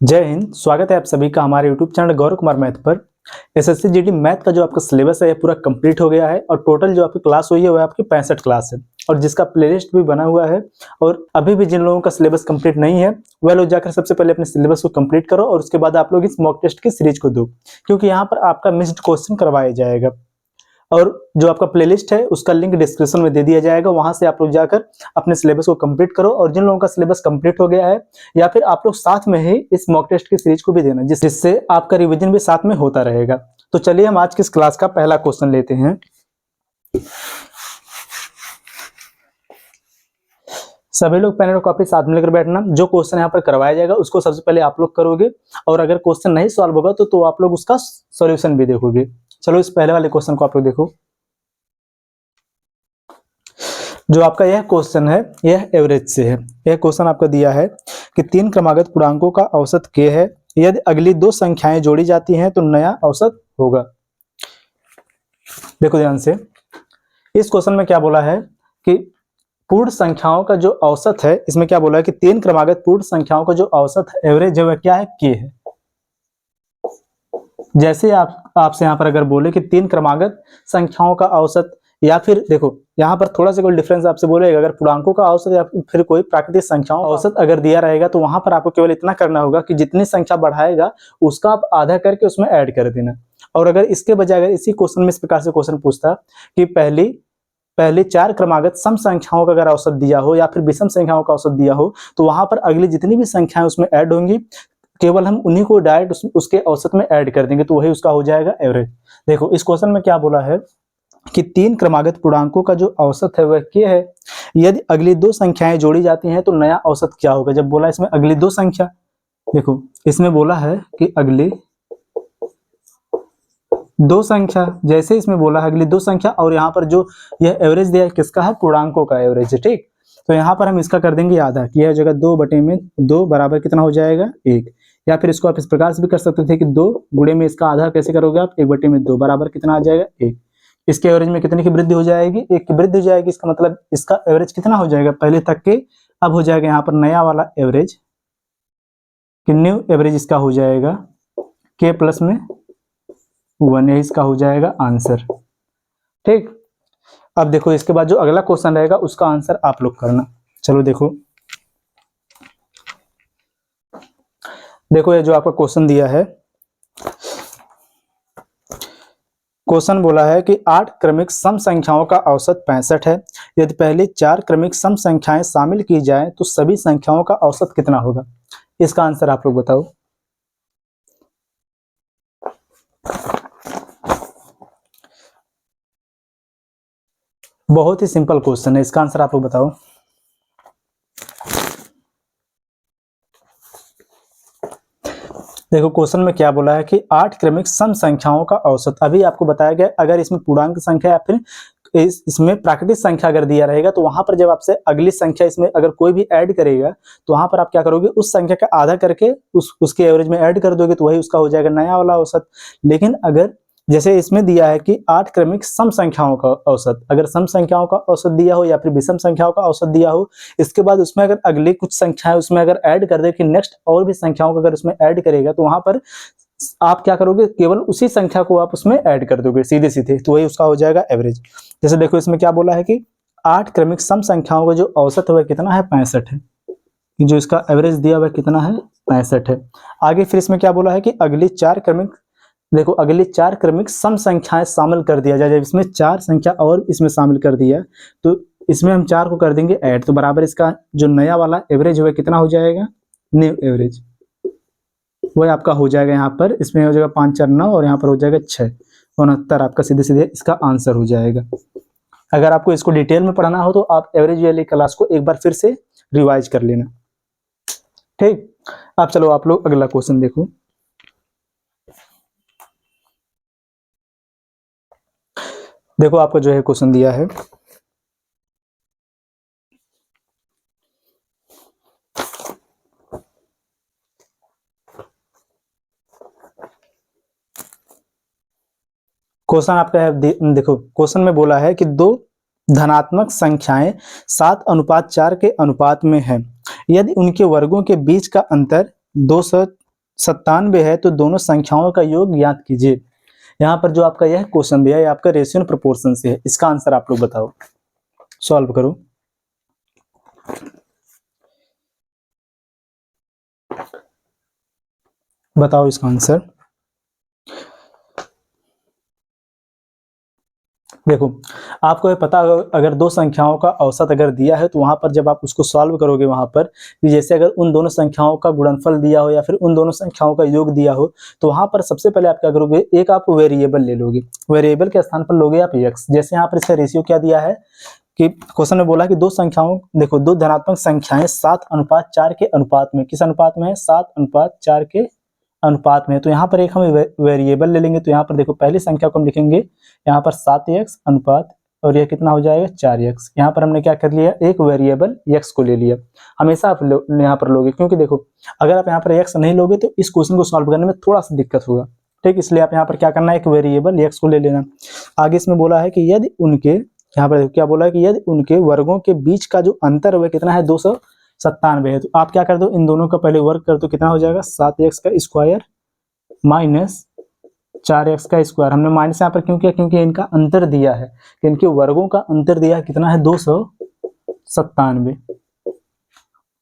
जय हिंद। स्वागत है आप सभी का हमारे YouTube channel Gaurav Kumar math पर। एसएससी जीडी मैथ का जो आपका सिलेबस है पूरा कंप्लीट हो गया है और टोटल जो आपकी क्लास हुई है वो आपकी 65 क्लास है और जिसका प्लेलिस्ट भी बना हुआ है। और अभी भी जिन लोगों का सिलेबस कंप्लीट नहीं है वह लोग जाकर सबसे पहले अपने सिलेबस को कंप्लीट करो और उसके बाद आप लोग इस मॉक टेस्ट की सीरीज को दो, क्योंकि यहाँ पर आपका मिस्ड क्वेश्चन करवाया जाएगा। और जो आपका प्लेलिस्ट है उसका लिंक डिस्क्रिप्शन में दे दिया जाएगा, वहां से आप लोग जाकर अपने सिलेबस को कंप्लीट करो। और जिन लोगों का सिलेबस कंप्लीट हो गया है या फिर आप लोग साथ में ही इस मॉक टेस्ट की सीरीज को भी देना, जिससे आपका रिवीजन भी साथ में होता रहेगा। तो चलिए हम आज की इस क्लास का पहला क्वेश्चन लेते हैं। सभी लोग पेन और कॉपी साथ में लेकर बैठना। जो क्वेश्चन यहाँ पर करवाया जाएगा उसको सबसे पहले आप लोग करोगे और अगर क्वेश्चन नहीं सॉल्व होगा तो आप लोग उसका सॉल्यूशन भी देखोगे। चलो इस पहले वाले क्वेश्चन को आप लोग देखो। जो आपका यह क्वेश्चन है यह एवरेज से है। यह क्वेश्चन आपका दिया है कि 3 क्रमागत पूर्णांकों का औसत k है, यदि अगली 2 संख्याएं जोड़ी जाती हैं तो नया औसत होगा। देखो ध्यान से, इस क्वेश्चन में क्या बोला है कि पूर्ण संख्याओं का जो औसत है, इसमें क्या बोला है कि 3 क्रमागत पूर्ण संख्याओं का जो औसत एवरेज है वह क्या है, k है। जैसे आपसे यहाँ पर अगर बोले कि 3 क्रमागत संख्याओं का औसत, या फिर देखो यहाँ पर थोड़ा सा कोई डिफरेंस आपसे बोलेगा, अगर पूर्णांकों का औसत या फिर कोई प्राकृतिक संख्याओं का औसत अगर दिया रहेगा तो वहां पर आपको केवल इतना करना होगा कि जितनी संख्या बढ़ाएगा उसका आप आधा करके उसमें ऐड कर देना। और अगर इसके बजाय अगर इसी क्वेश्चन में इस प्रकार से क्वेश्चन पूछता कि पहली 4 क्रमागत सम संख्याओं का अगर औसत दिया हो या फिर विषम संख्याओं का औसत दिया हो तो वहां पर अगली जितनी भी संख्याएं उसमें ऐड होंगी केवल हम उन्हीं को डायरेक्ट उसके औसत में ऐड कर देंगे, तो वही उसका हो जाएगा एवरेज। देखो इस क्वेश्चन में क्या बोला है कि 3 क्रमागत पूर्णांकों का जो औसत है वह k है, यदि अगली 2 संख्याएं जोड़ी जाती हैं तो नया औसत क्या होगा। जब बोला इसमें अगली 2 संख्या, देखो इसमें बोला है कि अगली 2 संख्या, जैसे इसमें बोला है अगली 2 संख्या और यहाँ पर जो यह एवरेज दिया है किसका है, पूर्णांकों का एवरेज है। ठीक, तो यहाँ पर हम इसका कर देंगे आधा, कि यह जगह 2/2 बराबर कितना हो जाएगा, 1। या फिर इसको आप इस प्रकार से भी कर सकते थे कि 2 गुणे में इसका आधा कैसे करोगे आप, 1/2 बराबर कितना आ जाएगा, 1। इसके एवरेज में कितने की वृद्धि हो जाएगी, 1 की वृद्धि हो जाएगी। इसका मतलब इसका एवरेज कितना हो जाएगा, पहले तक के अब हो जाएगा यहाँ पर नया वाला एवरेज, कि न्यू एवरेज इसका हो जाएगा k प्लस में 1, यही इसका हो जाएगा आंसर। ठीक, अब देखो इसके बाद जो अगला क्वेश्चन रहेगा उसका आंसर आप लोग करना। चलो देखो ये जो आपका क्वेश्चन दिया है, क्वेश्चन बोला है कि 8 क्रमिक सम संख्याओं का औसत 65 है, यदि पहले 4 क्रमिक सम संख्याएं शामिल की जाए तो सभी संख्याओं का औसत कितना होगा। इसका आंसर आप लोग बताओ। बहुत ही सिंपल क्वेश्चन है, इसका आंसर आप लोग बताओ। देखो क्वेश्चन में क्या बोला है कि 8 क्रमिक सम संख्याओं का औसत, अभी आपको बताया गया अगर इसमें पूर्णांक संख्या या फिर इसमें प्राकृतिक संख्या अगर दिया रहेगा तो वहां पर जब आपसे अगली संख्या इसमें अगर कोई भी ऐड करेगा तो वहां पर आप क्या करोगे, उस संख्या का आधा करके उसके एवरेज में ऐड कर दोगे, तो वही उसका हो जाएगा नया वाला औसत। लेकिन अगर जैसे इसमें दिया है कि 8 क्रमिक सम संख्याओं का औसत, अगर सम संख्याओं का औसत दिया हो या फिर विषम संख्याओं का औसत दिया हो, इसके बाद उसमें अगर अगली कुछ संख्याएं उसमें अगर ऐड कर दे कि नेक्स्ट और भी संख्याओं को अगर उसमें ऐड करेगा तो वहां पर आप क्या करोगे, केवल उसी संख्या को आप उसमें ऐड कर दोगे सीधे सीधे, तो वही उसका हो जाएगा एवरेज। जैसे देखो इसमें क्या बोला है कि 8 क्रमिक सम संख्याओं का जो औसत है वह कितना है, 65 है। जो इसका एवरेज दिया हुआ कितना है, 65 है। आगे फिर इसमें क्या बोला है कि अगली 4 क्रमिक, देखो अगली 4 क्रमिक सम संख्याएं शामिल कर दिया जाए। जब इसमें 4 संख्या और इसमें शामिल कर दिया तो इसमें हम 4 को कर देंगे ऐड, तो बराबर इसका जो नया वाला एवरेज हुआ कितना हो जाएगा, न्यू एवरेज, वह आपका हो जाएगा यहाँ पर। इसमें हो जाएगा 5 4 9 और यहाँ पर हो जाएगा 6 69, आपका सीधे सीधे इसका आंसर हो जाएगा। अगर आपको इसको डिटेल में पढ़ना हो तो आप एवरेज वाली क्लास को एक बार फिर से रिवाइज कर लेना। ठीक, अब चलो आप लोग अगला क्वेश्चन देखो। देखो आपको जो है क्वेश्चन दिया है, क्वेश्चन आपका है, देखो क्वेश्चन में बोला है कि 2 धनात्मक संख्याएं 7:4 के अनुपात में है, यदि उनके वर्गों के बीच का अंतर 97 है तो दोनों संख्याओं का योग ज्ञात कीजिए। यहाँ पर जो आपका यह क्वेश्चन दिया है आपका रेशियो एंड प्रोपोर्शन से है। इसका आंसर आप लोग बताओ, सॉल्व करो। बताओ इसका आंसर। देखो आपको ये पता अगर दो संख्याओं का औसत अगर दिया है तो वहां पर जब आप उसको सॉल्व करोगे वहां पर कि जैसे अगर उन दोनों संख्याओं का गुणनफल दिया हो या फिर उन दोनों संख्याओं का योग दिया हो तो वहां पर सबसे पहले आप क्या करोगे, एक आप वेरिएबल ले लोगे, वेरिएबल के स्थान पर लोगे आप एक्स। जैसे यहाँ पर इसका रेशियो क्या दिया है कि क्वेश्चन में बोला कि दो संख्याओं, देखो दो धनात्मक संख्याएं 7:4 के अनुपात में, किस अनुपात में है, 7:4 के अनुपात में। तो यहाँ पर एक हम वेरिएबल ले लेंगे। तो यहाँ पर देखो पहली संख्या को हम लिखेंगे यहाँ पर 7x अनुपात और यह कितना हो जाएगा 4x। यहाँ पर हमने क्या कर लिया, एक वेरिएबल x को ले लिया। हमेशा आप यहाँ पर लोगे, क्योंकि देखो अगर आप यहाँ पर x नहीं लोगे तो इस क्वेश्चन को सॉल्व करने में थोड़ा सा दिक्कत होगा, ठीक। इसलिए आप यहाँ पर क्या करना है, एक वेरिएबल x को ले लेना। आगे इसमें बोला है कि यदि उनके, यहाँ पर क्या बोला है कि यदि उनके वर्गों के बीच का जो अंतर है कितना है 297 है। तो आप क्या कर दो, इन दोनों का पहले वर्ग कर दो, कितना हो जाएगा 7x का स्क्वायर माइनस 4x का स्क्वायर। हमने माइनस यहाँ पर क्यों किया, क्योंकि इनका अंतर दिया है कि इनके वर्गों का अंतर दिया है कितना है 297।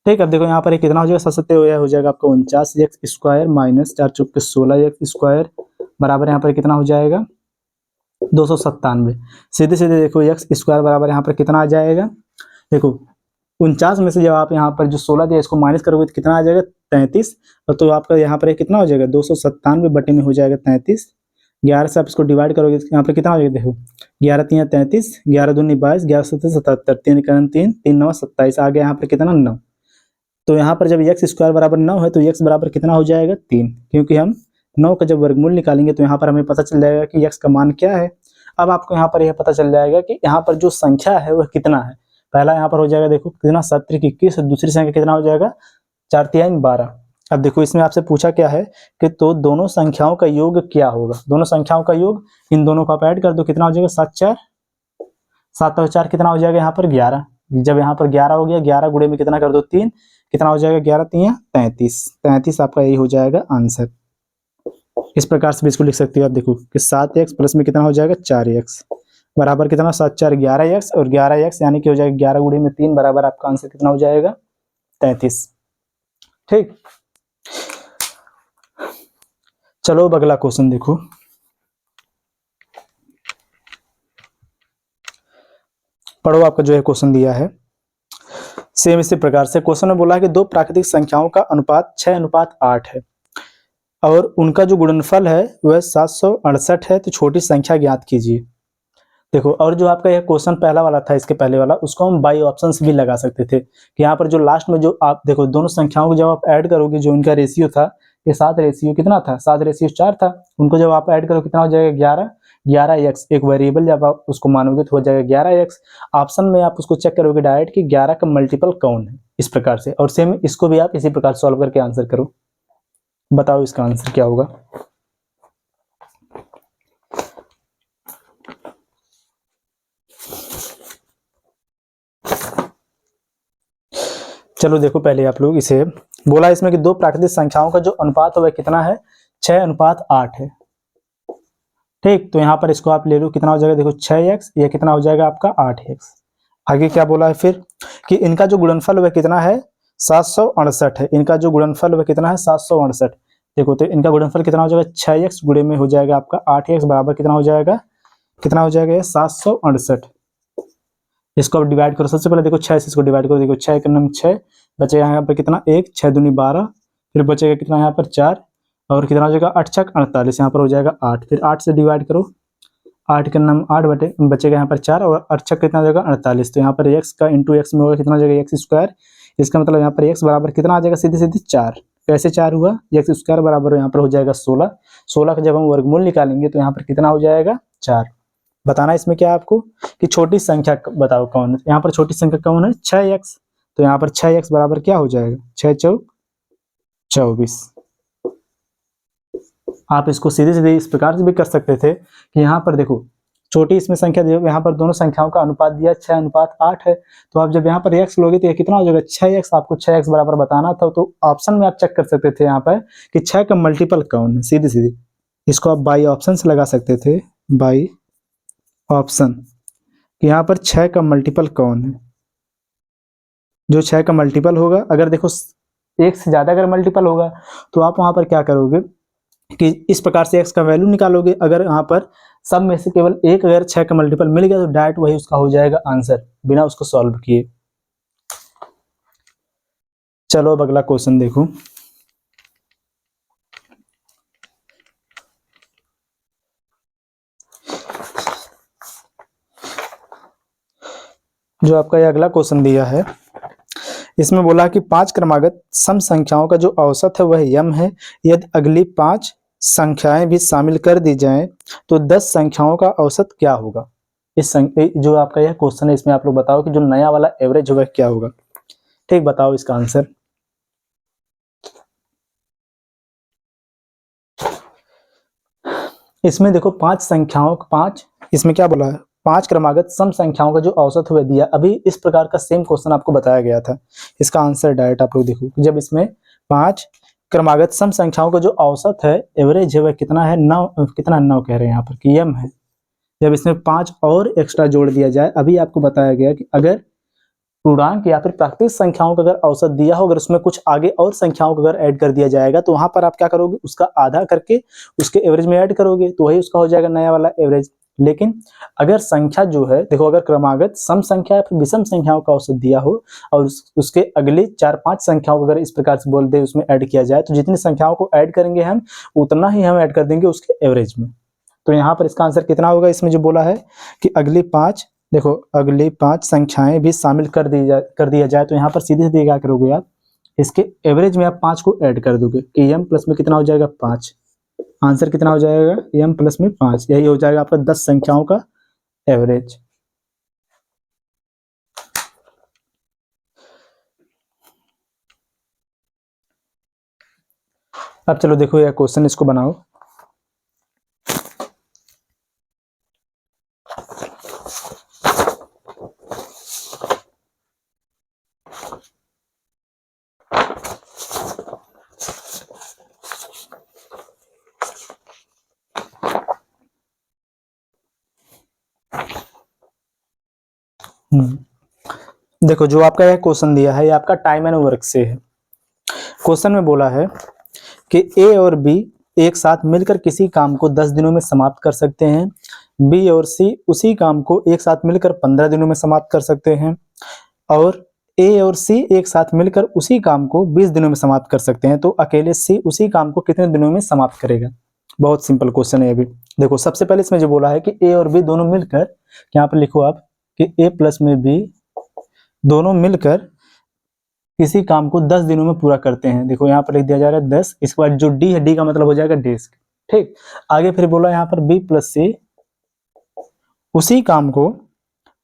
ठीक। अब देखो यहाँ पर कितना हो जाएगा, 7 हो जाएगा आपका 49x स्क्वायर माइनस 4 चौके 16x स्क्वायर बराबर यहाँ पर कितना हो जाएगा 297। सीधे सीधे देखो x स्क्वायर बराबर यहाँ पर कितना आ जाएगा, देखो 49 में से जब आप यहाँ पर जो 16 दिया इसको माइनस करोगे तो कितना आ जाएगा 33। तो आपका यहाँ पर कितना हो जाएगा 297 बटे में हो जाएगा 33। 11 से आप इसको डिवाइड करोगे तो यहाँ पर कितना हो जाएगा, देखो 11 3 33, 11 दूनी 22, 11 7 77, 3 3 3 3 9 27, आ गया यहाँ पर कितना 9। तो यहाँ पर जब x स्क्वायर बराबर 9 है तो x बराबर कितना हो जाएगा 3, क्योंकि हम 9 का जब वर्गमूल निकालेंगे तो यहाँ पर हमें पता चल जाएगा कि x का मान क्या है। अब आपको यहाँ पर यह पता चल जाएगा कि यहाँ पर जो संख्या है वह कितना है। पहला यहाँ पर हो जाएगा देखो कितना 7 3 21, दूसरी संख्या कितना हो जाएगा 4 3 12। अब देखो इसमें आपसे पूछा क्या है कि तो दोनों संख्याओं का योग क्या होगा, दोनों संख्याओं का योग, इन दोनों को आप ऐड कर दो, कितना हो जाएगा 7 और 4 कितना हो जाएगा यहाँ पर 11। जब यहाँ पर 11 हो गया, 11 गुणे में कितना कर दो 3, कितना हो जाएगा 11 3 33। 33 आपका यही हो जाएगा आंसर। इस प्रकार से भी इसको लिख सकते हो आप, देखो कि 7x प्लस में कितना हो जाएगा 4x बराबर कितना 7 4 11x और 11x यानी कि हो जाएगा 11 गुणे में 3 बराबर आपका आंसर कितना हो जाएगा 33। ठीक। चलो अब अगला क्वेश्चन देखो। पढ़ो, आपका जो है क्वेश्चन दिया है सेम इसी प्रकार से। क्वेश्चन में बोला है कि दो प्राकृतिक संख्याओं का अनुपात 6:8 है और उनका जो गुणनफल है वह 768 है, तो छोटी संख्या ज्ञात कीजिए। देखो और जो आपका यह क्वेश्चन पहला वाला था, इसके पहले वाला, उसको हम बाई ऑप्शन से भी लगा सकते थे कि यहाँ पर जो लास्ट में जो आप देखो दोनों संख्याओं को जब आप ऐड करोगे, जो इनका रेशियो था ये 7 रेशियो कितना था 7 रेशियो 4 था, उनको जब आप ऐड करो कितना हो जाएगा 11 11x। एक वेरिएबल जब आप उसको मानोगे तो हो जाएगा 11x। ऑप्शन में आप उसको चेक करोगे डायरेक्ट कि 11 का मल्टीपल कौन है, इस प्रकार से। और सेम इसको भी आप इसी प्रकार सॉल्व करके आंसर करो। बताओ इसका आंसर क्या होगा। चलो देखो पहले आप लोग इसे बोला इसमें कि दो प्राकृतिक संख्याओं का जो अनुपात है वह कितना है 6:8 है। ठीक। तो यहाँ पर इसको आप ले लो, कितना हो जाएगा देखो 6x, यह कितना हो जाएगा आपका 8x। आगे क्या बोला है फिर कि इनका जो गुणनफल वह कितना है 768 है। इनका जो गुणनफल वह कितना है 768। देखो तो इनका गुणनफल कितना हो जाएगा 6x गुणे में हो जाएगा आपका 8x बराबर कितना हो जाएगा 768। इसको आप डिवाइड करो। सबसे पहले देखो 6 से इसको डिवाइड करो, देखो 6 का नंबर 6 बचेगा यहाँ पर कितना 1, 6 दूनी 12, फिर बचेगा कितना यहाँ पर 4 और कितना हो जाएगा 8 6 48, यहाँ पर हो जाएगा 8, फिर 8 से डिवाइड करो, 8 का नंबर 8 बचेगा यहाँ पर 4 और 8 6 कितना हो जाएगा 48। तो यहाँ पर x का इंटू एक्स में होगा कितना हो जाएगा एक्स स्क्वायर। इसका मतलब यहाँ पर x बराबर कितना आ जाएगा सीधे सीधे 4। कैसे 4 हुआ, एक्स स्क्वायर बराबर यहाँ पर हो जाएगा 16। 16 का जब हम वर्गमूल निकालेंगे तो यहाँ पर कितना हो जाएगा 4। बताना इसमें क्या है आपको कि छोटी संख्या बताओ कौन है। यहाँ पर छोटी संख्या कौन है 6x। तो यहाँ पर 6x बराबर क्या हो जाएगा 6 चौक 24। आप इसको सीधे सीधे इस प्रकार से भी कर सकते थे कि यहाँ पर देखो छोटी इसमें संख्या दी, यहाँ पर दोनों संख्याओं का अनुपात दिया 6:8 है। तो आप जब यहाँ पर x लोगे तो ये कितना हो जाएगा 6x, आपको 6x बराबर बताना था। तो ऑप्शन में आप चेक कर सकते थे यहाँ पर कि 6 का मल्टीपल कौन है, सीधी सीधी इसको आप बाई ऑप्शन से लगा सकते थे, बाई ऑप्शन, यहाँ पर 6 का मल्टीपल कौन है। जो 6 का मल्टीपल होगा, अगर देखो एक से ज्यादा अगर मल्टीपल होगा तो आप वहां पर क्या करोगे कि इस प्रकार से x का वैल्यू निकालोगे। अगर यहाँ पर सब में से केवल एक अगर 6 का मल्टीपल मिल गया तो डायरेक्ट वही उसका हो जाएगा आंसर, बिना उसको सॉल्व किए। चलो अब अगला क्वेश्चन देखो। जो आपका ये अगला क्वेश्चन दिया है, इसमें बोला कि 5 क्रमागत सम संख्याओं का जो औसत है वह m है। यदि अगली 5 संख्याएं भी शामिल कर दी जाएं तो 10 संख्याओं का औसत क्या होगा। जो आपका यह क्वेश्चन है, इसमें आप लोग बताओ कि जो नया वाला एवरेज होगा क्या होगा। ठीक, बताओ इसका आंसर। इसमें देखो 5 इसमें क्या बोला है, 5 क्रमागत सम संख्याओं का जो औसत हुआ दिया। अभी इस प्रकार का सेम क्वेश्चन आपको बताया गया था, इसका आंसर डायरेक्ट आप लोग देखो। जब इसमें 5 क्रमागत सम संख्याओं का जो औसत है, एवरेज है, वह कितना है 9, कितना 9 कह रहे हैं यहाँ पर कि m है। जब इसमें 5 और एक्स्ट्रा जोड़ दिया जाए, अभी आपको बताया गया कि अगर पूर्णांक या फिर प्राकृतिक संख्याओं का अगर औसत दिया हो, अगर उसमें कुछ आगे और संख्याओं को अगर ऐड कर दिया जाएगा तो वहां पर आप क्या करोगे, उसका आधा करके उसके एवरेज में ऐड करोगे तो वही उसका हो जाएगा नया वाला एवरेज। लेकिन अगर संख्या जो है, देखो अगर क्रमागत सम संख्या या फिर विषम संख्याओं का औसत दिया हो और उसके अगले 4-5 संख्याओं को अगर इस प्रकार से बोल दे उसमें ऐड किया जाए, तो जितनी संख्याओं को ऐड करेंगे हम उतना ही हम ऐड कर देंगे उसके एवरेज में। तो यहाँ पर इसका आंसर कितना होगा, इसमें जो बोला है कि अगली 5, देखो अगली 5 संख्याएं भी शामिल कर दिया जाए तो यहाँ पर सीधे सीधे क्या करोगे आप, इसके एवरेज में आप 5 को ऐड कर दोगे कि m प्लस में कितना हो जाएगा 5। आंसर कितना हो जाएगा m प्लस में 5, यही हो जाएगा आपका 10 संख्याओं का एवरेज। अब चलो देखो यह क्वेश्चन, इसको बनाओ। देखो जो आपका यह क्वेश्चन दिया है, ये आपका टाइम एंड वर्क से है। क्वेश्चन में बोला है कि ए और बी एक साथ मिलकर किसी काम को 10 दिनों में समाप्त कर सकते हैं। बी और सी उसी काम को एक साथ मिलकर 15 दिनों में समाप्त कर सकते हैं। और ए और सी एक साथ मिलकर उसी काम को 20 दिनों में समाप्त कर सकते हैं। तो अकेले सी उसी काम को कितने दिनों में समाप्त करेगा। बहुत सिंपल क्वेश्चन है अभी। देखो सबसे पहले इसमें जो बोला है कि ए और बी दोनों मिलकर, यहाँ पर लिखो आप कि ए प्लस में बी दोनों मिलकर किसी काम को 10 दिनों में पूरा करते हैं। देखो यहाँ पर लिख दिया जा रहा है 10, इसके बाद जो डी है, डी का मतलब हो जाएगा डेस्क। ठीक, आगे फिर बोला यहाँ पर बी प्लस सी उसी काम को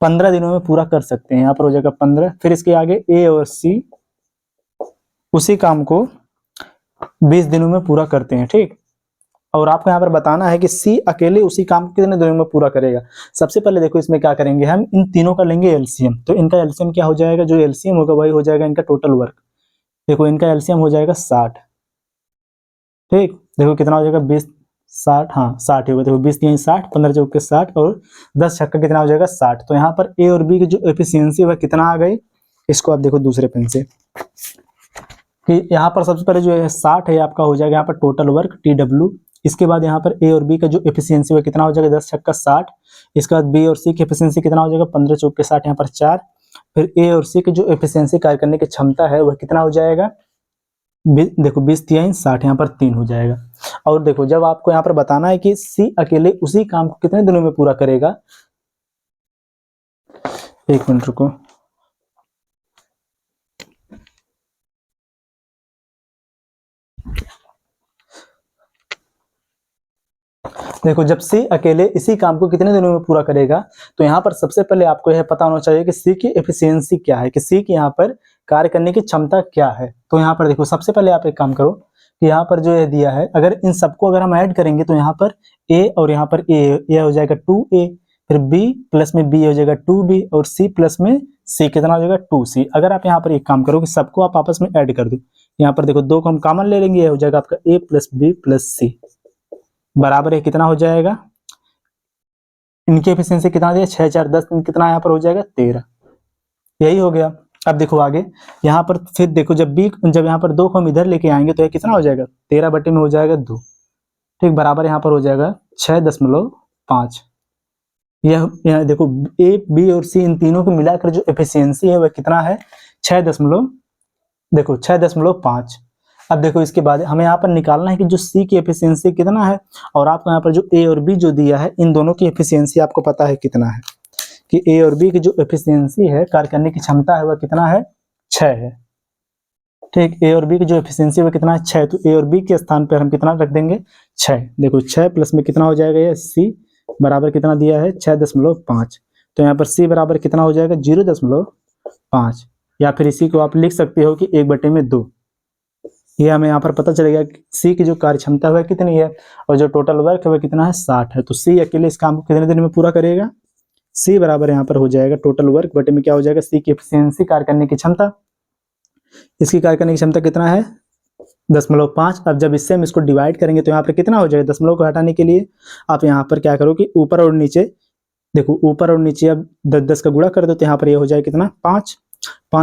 15 दिनों में पूरा कर सकते हैं, यहाँ पर हो जाएगा 15। फिर इसके आगे ए और सी उसी काम को 20 दिनों में पूरा करते हैं। ठीक, और आपको यहाँ पर बताना है कि सी अकेले उसी काम को कितने दिनों में पूरा करेगा। सबसे पहले देखो इसमें क्या करेंगे, हम इन तीनों का लेंगे एलसीएम। तो इनका एलसीएम क्या हो जाएगा, जो एलसीएम होगा वही हो जाएगा इनका टोटल वर्क। देखो इनका एलसीएम हो जाएगा 60। ठीक, देखो कितना हो जाएगा 20 60, हाँ 60 ही होगा। देखो 20 3 60, 15 चौक के 60 और 10 छक्का कितना हो जाएगा 60। तो यहाँ पर ए और बी की जो एफिशिएंसी वह कितना आ गई, इसको आप देखो दूसरे पेन से कि यहाँ पर सबसे पहले जो है 60 है आपका हो जाएगा यहाँ पर टोटल वर्क TW। इसके बाद यहाँ पर ए और बी का जो एफिशिएंसी वह कितना हो जाएगा 10 छक्का 60। इसके बाद बी और सी की एफिशिएंसी कितना हो जाएगा 15 चौक के 60, यहाँ पर 4। फिर ए और सी की जो एफिशिएंसी कार्य करने की क्षमता है वह कितना हो जाएगा, देखो 20 3 60, यहाँ पर 3 हो जाएगा। और देखो जब आपको यहाँ पर बताना है कि सी अकेले उसी काम को कितने दिनों में पूरा करेगा, एक मिनट रुको। देखो जब सी अकेले इसी काम को कितने दिनों में पूरा करेगा, तो यहाँ पर सबसे पहले आपको यह पता होना चाहिए कि सी की एफिशिएंसी क्या है, कि सी की यहाँ पर कार्य करने की क्षमता क्या है। तो यहाँ पर देखो सबसे पहले आप एक काम करो कि यहाँ पर जो ये दिया है, अगर इन सबको अगर हम ऐड करेंगे तो यहाँ पर ए और यहाँ पर ए हो जाएगा 2a, फिर b प्लस में b हो जाएगा 2b और c प्लस में c कितना हो जाएगा 2c। अगर आप यहाँ पर एक काम करो कि सबको आप आपस में ऐड कर दो, यहाँ पर देखो 2 को हम कॉमन ले लेंगे, ये हो जाएगा आपका a plus b plus c बराबर है कितना हो जाएगा, इनकी एफिशिएंसी कितना दिया 6 4 10, कितना यहाँ पर हो जाएगा 13। यही हो गया। अब देखो आगे यहाँ पर फिर देखो जब यहाँ पर 2 को हम इधर लेके आएंगे तो ये कितना हो जाएगा 13 बटे में हो जाएगा 2, ठीक, बराबर यहाँ पर हो जाएगा 6.5। यह देखो ए बी और सी इन तीनों को मिलाकर जो एफिशिएंसी है वह कितना है 6.5। अब देखो इसके बाद हमें यहाँ पर निकालना है कि जो सी की एफिशिएंसी कितना है, और आपको यहाँ पर जो ए और बी जो दिया है इन दोनों की एफिशिएंसी आपको पता है कितना है, कि ए और बी की जो एफिशिएंसी है, कार्य करने की क्षमता है वह कितना है 6 है, ठीक। ए और बी की जो एफिशिएंसी वह कितना है 6, तो ए और बी के स्थान पर हम कितना रख देंगे 6। देखो 6 प्लस में कितना हो जाएगा ये सी बराबर कितना दिया है 6.5, तो यहाँ पर सी बराबर कितना हो जाएगा 0.5, या फिर इसी को आप लिख सकते हो कि 1/2। ये हमें यहाँ पर पता चलेगा कि सी की जो कार्य क्षमता है कितनी है और जो टोटल वर्क है वह कितना है 60 है। तो सी अकेले इस काम को कितने दिन में पूरा करेगा, सी बराबर यहाँ पर हो जाएगा टोटल वर्क बटे में क्या हो जाएगा सी की एफिशिएंसी कार्य करने की क्षमता, इसकी कार्य करने की क्षमता कितना है 0.5। अब जब इससे हम इसको डिवाइड करेंगे तो यहाँ पर कितना हो जाएगा, दशमलव को हटाने के लिए आप यहाँ पर क्या करो कि ऊपर और नीचे, देखो ऊपर और नीचे अब 10 का गुणा कर दो तो यहाँ पर ये हो जाएगा कितना 5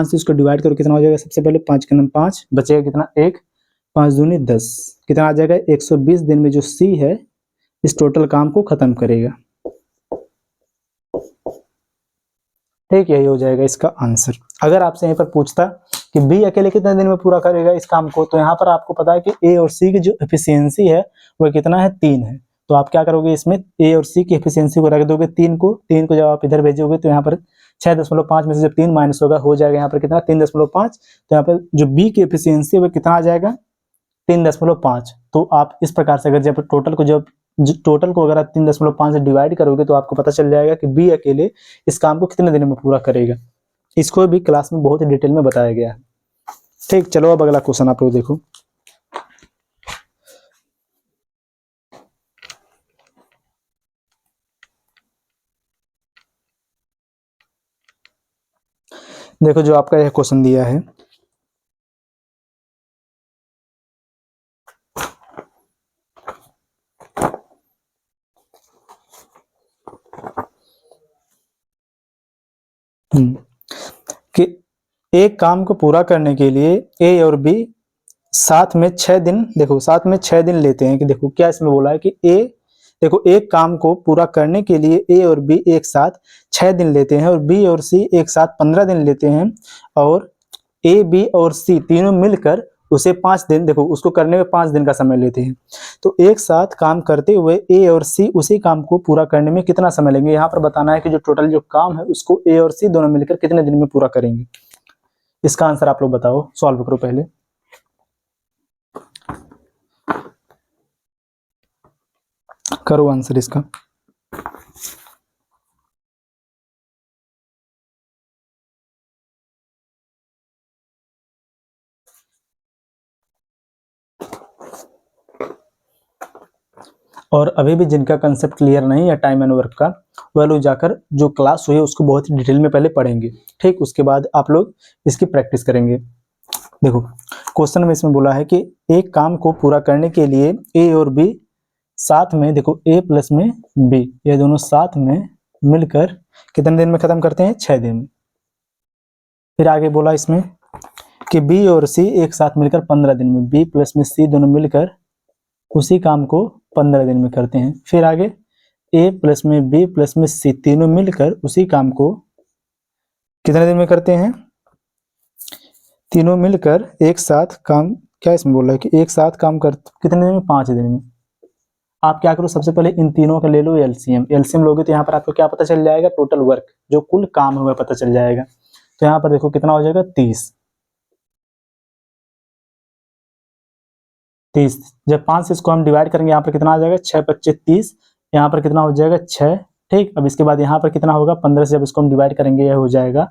से इसको डिवाइड करो कितना हो जाएगा, सबसे पहले 5 के 5 बचेगा कितना 1, 5 दूनी 10, कितना आ जाएगा 120 दिन में जो सी है इस टोटल काम को खत्म करेगा, ठीक। यही हो जाएगा इसका आंसर। अगर आपसे यहाँ पर पूछता कि बी अकेले कितने दिन में पूरा करेगा इस काम को, तो यहाँ पर आपको पता है कि ए और सी की जो एफिशिएंसी है वह कितना है 3 है, तो आप क्या करोगे इसमें ए और सी की एफिशिएंसी को रख दोगे 3 को जब आप इधर भेजोगे तो यहाँ पर 6.5 में से जब 3 माइनस होगा हो जाएगा यहाँ पर कितना 3.5, तो यहाँ पर जो बी की एफिशिएंसी वह कितना आ जाएगा 3.5। तो आप इस प्रकार से अगर जब टोटल को अगर आप 3.5 से डिवाइड करोगे तो आपको पता चल जाएगा कि बी अकेले इस काम को कितने दिन में पूरा करेगा। इसको भी क्लास में बहुत ही डिटेल में बताया गया है, ठीक। चलो अब अगला क्वेश्चन आप लोग देखो। देखो जो आपका यह क्वेश्चन दिया है, कि एक काम को पूरा करने के लिए ए और बी साथ में 6 दिन, देखो साथ में 6 दिन लेते हैं, कि देखो क्या इसमें बोला है कि ए, देखो एक काम को पूरा करने के लिए ए और बी एक साथ 6 दिन लेते हैं और बी और सी एक साथ 15 दिन लेते हैं, और ए बी और सी तीनों मिलकर उसे 5 दिन, देखो उसको करने में 5 दिन का समय लेते हैं। तो एक साथ काम करते हुए ए और सी उसी काम को पूरा करने में कितना समय लेंगे, यहाँ पर बताना है कि जो टोटल जो काम है उसको ए और सी दोनों मिलकर कितने दिन में पूरा करेंगे। इसका आंसर आप लोग बताओ, सॉल्व करो पहले। करो आंसर इसका। और अभी भी जिनका कंसेप्ट क्लियर नहीं है टाइम एंड वर्क का, वह लोग जाकर जो क्लास हुई है उसको बहुत ही डिटेल में पहले पढ़ेंगे, ठीक। उसके बाद आप लोग इसकी प्रैक्टिस करेंगे। देखो क्वेश्चन में इसमें बोला है कि एक काम को पूरा करने के लिए ए और बी साथ में, देखो ए प्लस में बी ये दोनों साथ में मिलकर कितने दिन में खत्म करते हैं 6 दिन में। फिर आगे बोला इसमें कि बी और सी एक साथ मिलकर 15 दिन में, बी प्लस में सी दोनों मिलकर उसी काम को 15 दिन में करते हैं। फिर आगे ए प्लस में बी प्लस में सी तीनों मिलकर उसी काम को कितने दिन में करते हैं, तीनों मिलकर एक साथ काम, क्या इसमें बोल रहा है कि एक साथ काम कर कितने दिन में 5 दिन में। आप क्या करो सबसे पहले इन तीनों का ले लो एलसीएम लोगे तो यहाँ पर आपको क्या पता चल जाएगा, टोटल वर्क जो कुल काम हुआ पता चल जाएगा। तो यहाँ पर देखो कितना हो जाएगा 30, जब 5 से इसको हम डिवाइड करेंगे यहाँ पर कितना आ जाएगा 6 25 30, यहाँ पर कितना हो जाएगा 6, ठीक। अब इसके बाद यहाँ पर कितना होगा 15 से जब इसको हम डिवाइड करेंगे यह हो जाएगा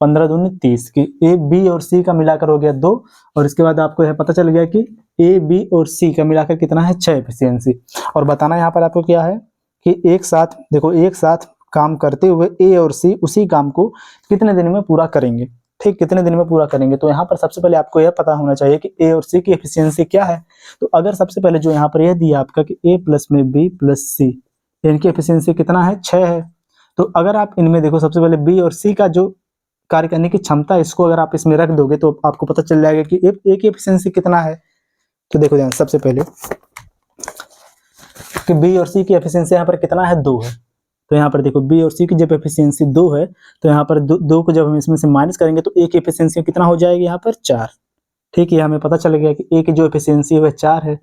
15 दूनी 30, कि ए बी और सी का मिलाकर हो गया 2, और इसके बाद आपको यह पता चल गया कि ए बी और सी का मिलाकर कितना है 6 एफिशिएंसी। और बताना यहाँ पर आपको क्या है कि एक साथ, देखो एक साथ काम करते हुए ए और सी उसी काम को कितने दिन में पूरा करेंगे। ठीक, कितने दिन में पूरा करेंगे। तो यहाँ पर सबसे पहले आपको यह पता होना चाहिए कि ए और सी की एफिशिएंसी क्या है। तो अगर सबसे पहले जो यहाँ पर यह दिया आपका कि ए प्लस में बी प्लस सी, इनकी एफिशिएंसी कितना है, 6 है। तो अगर आप इनमें देखो सबसे पहले बी और सी का जो कार्य करने की क्षमता, इसको अगर आप इसमें रख दोगे तो आपको पता चल जाएगा कि ए की एफिशिएंसी कितना है। तो देखो ध्यान, सबसे पहले कि बी और सी की एफिशिएंसी यहाँ पर कितना है, 2 है। तो यहाँ पर देखो बी और सी की जब एफिशिएंसी 2 है तो यहाँ पर 2 को जब हम इसमें से माइनस करेंगे तो ए की एफिशिएंसी कितना हो जाएगी, यहाँ पर 4। ठीक है, हमें पता चल गया कि ए की जो एफिशिएंसी है वह 4 है।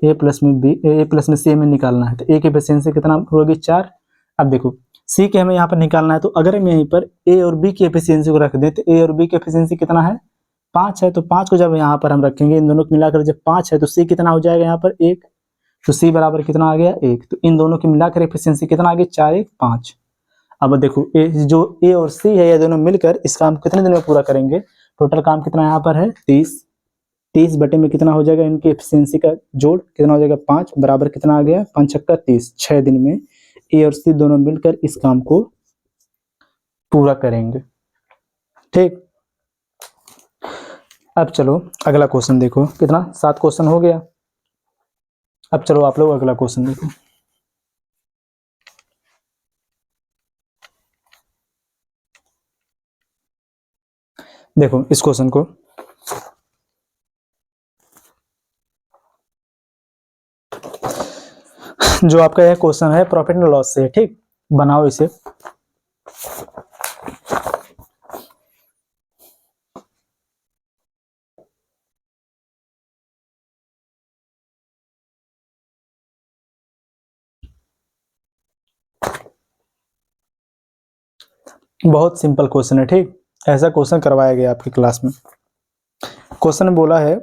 ए प्लस में सी में निकालना है, तो ए की एफिशिएंसी कितना होगी, 4। अब देखो सी के हमें यहाँ पर निकालना है, तो अगर हम यहीं पर ए और बी की एफिशिएंसी को रख दें तो ए और बी की एफिशिएंसी कितना है, 5 है। तो 5 को जब यहाँ पर हम रखेंगे, इन दोनों को मिलाकर जब 5 है तो सी कितना हो जाएगा, यहाँ पर 1। तो सी बराबर कितना आ गया, 1। तो इन दोनों की मिलाकर एफिशिएंसी कितना आ गया, 4 1 5। अब देखो जो ए और सी है ये दोनों मिलकर इस काम कितने दिन में पूरा करेंगे। टोटल काम कितना यहाँ पर है, 30 बटे में कितना हो जाएगा, इनकी एफिशिएंसी का जोड़ कितना हो जाएगा, 5 बराबर कितना आ गया, 5 छक्का 30। 6 दिन में ए और सी दोनों मिलकर इस काम को पूरा करेंगे। ठीक, अब चलो अगला क्वेश्चन देखो, कितना 7 क्वेश्चन हो गया। अब चलो आप लोग अगला क्वेश्चन देखो। देखो इस क्वेश्चन को, जो आपका यह क्वेश्चन है प्रॉफिट एंड लॉस से, ठीक, बनाओ इसे। बहुत सिंपल क्वेश्चन है, ठीक, ऐसा क्वेश्चन करवाया गया आपकी क्लास में। क्वेश्चन में बोला है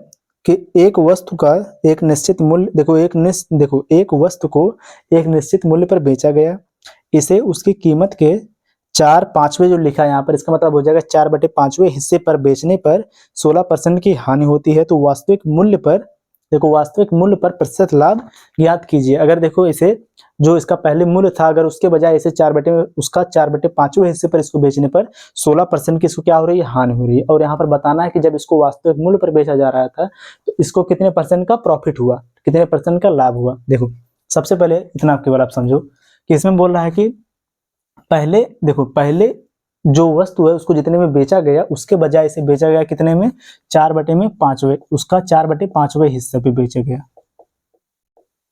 कि एक वस्तु का एक निश्चित मूल्य, देखो एक वस्तु को एक निश्चित मूल्य पर बेचा गया, इसे उसकी कीमत के 4/5 जो लिखा है यहाँ पर, इसका मतलब हो जाएगा 4/5 हिस्से पर बेचने पर 16% की हानि होती है। तो वास्तविक मूल्य पर, देखो वास्तविक मूल्य पर प्रतिशत लाभ ज्ञात कीजिए। अगर देखो इसे जो इसका पहले मूल्य था, अगर उसके बजाय इसे 4/5 हिस्से पर इसको बेचने पर 16% की इसको क्या हो रही है, हानि हो रही है। और यहाँ पर बताना है कि जब इसको वास्तविक मूल्य पर बेचा जा रहा था तो इसको कितने % का प्रॉफिट हुआ, कितने % का लाभ हुआ। देखो सबसे पहले इतना केवल आप समझो कि इसमें बोल रहा है कि पहले जो वस्तु है उसको जितने में बेचा गया उसके बजाय इसे बेचा गया कितने में, 4/5, उसका 4/5 हिस्से पे बेचा गया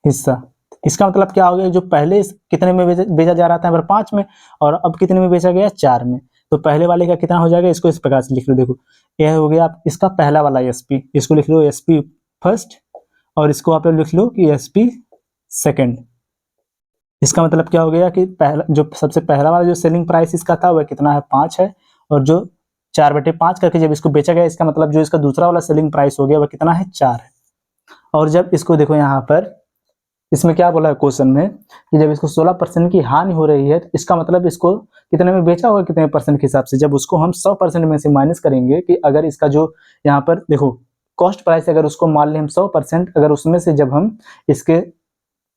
हिस्सा। इसका मतलब क्या हो गया, जो पहले कितने में बेचा जा रहा था, 5 में, और अब कितने में बेचा गया, 4 में। तो पहले वाले का कितना हो जाएगा, इसको इस प्रकार से लिख लो। देखो यह हो गया आप इसका पहला वाला एसपी, इसको लिख लो एसपी फर्स्ट, और इसको आप लिख लो कि एसपी सेकंड। इसका मतलब क्या हो गया कि पहला जो सबसे पहला वाला जो सेलिंग प्राइस इसका था वह कितना है, 5 है, और जो 4/5 करके जब इसको बेचा गया, इसका मतलब जो इसका दूसरा वाला सेलिंग प्राइस हो गया वह कितना है, 4 है। और जब इसको देखो यहाँ पर इसमें क्या बोला है क्वेश्चन में कि जब इसको 16% की हानि हो रही है, तो इसका मतलब इसको कितने में बेचा होगा, कितने % के हिसाब से। जब उसको हम 100% में से माइनस करेंगे कि अगर इसका जो यहाँ पर देखो कॉस्ट प्राइस, अगर उसको मान लें हम 100%, अगर उसमें से जब हम इसके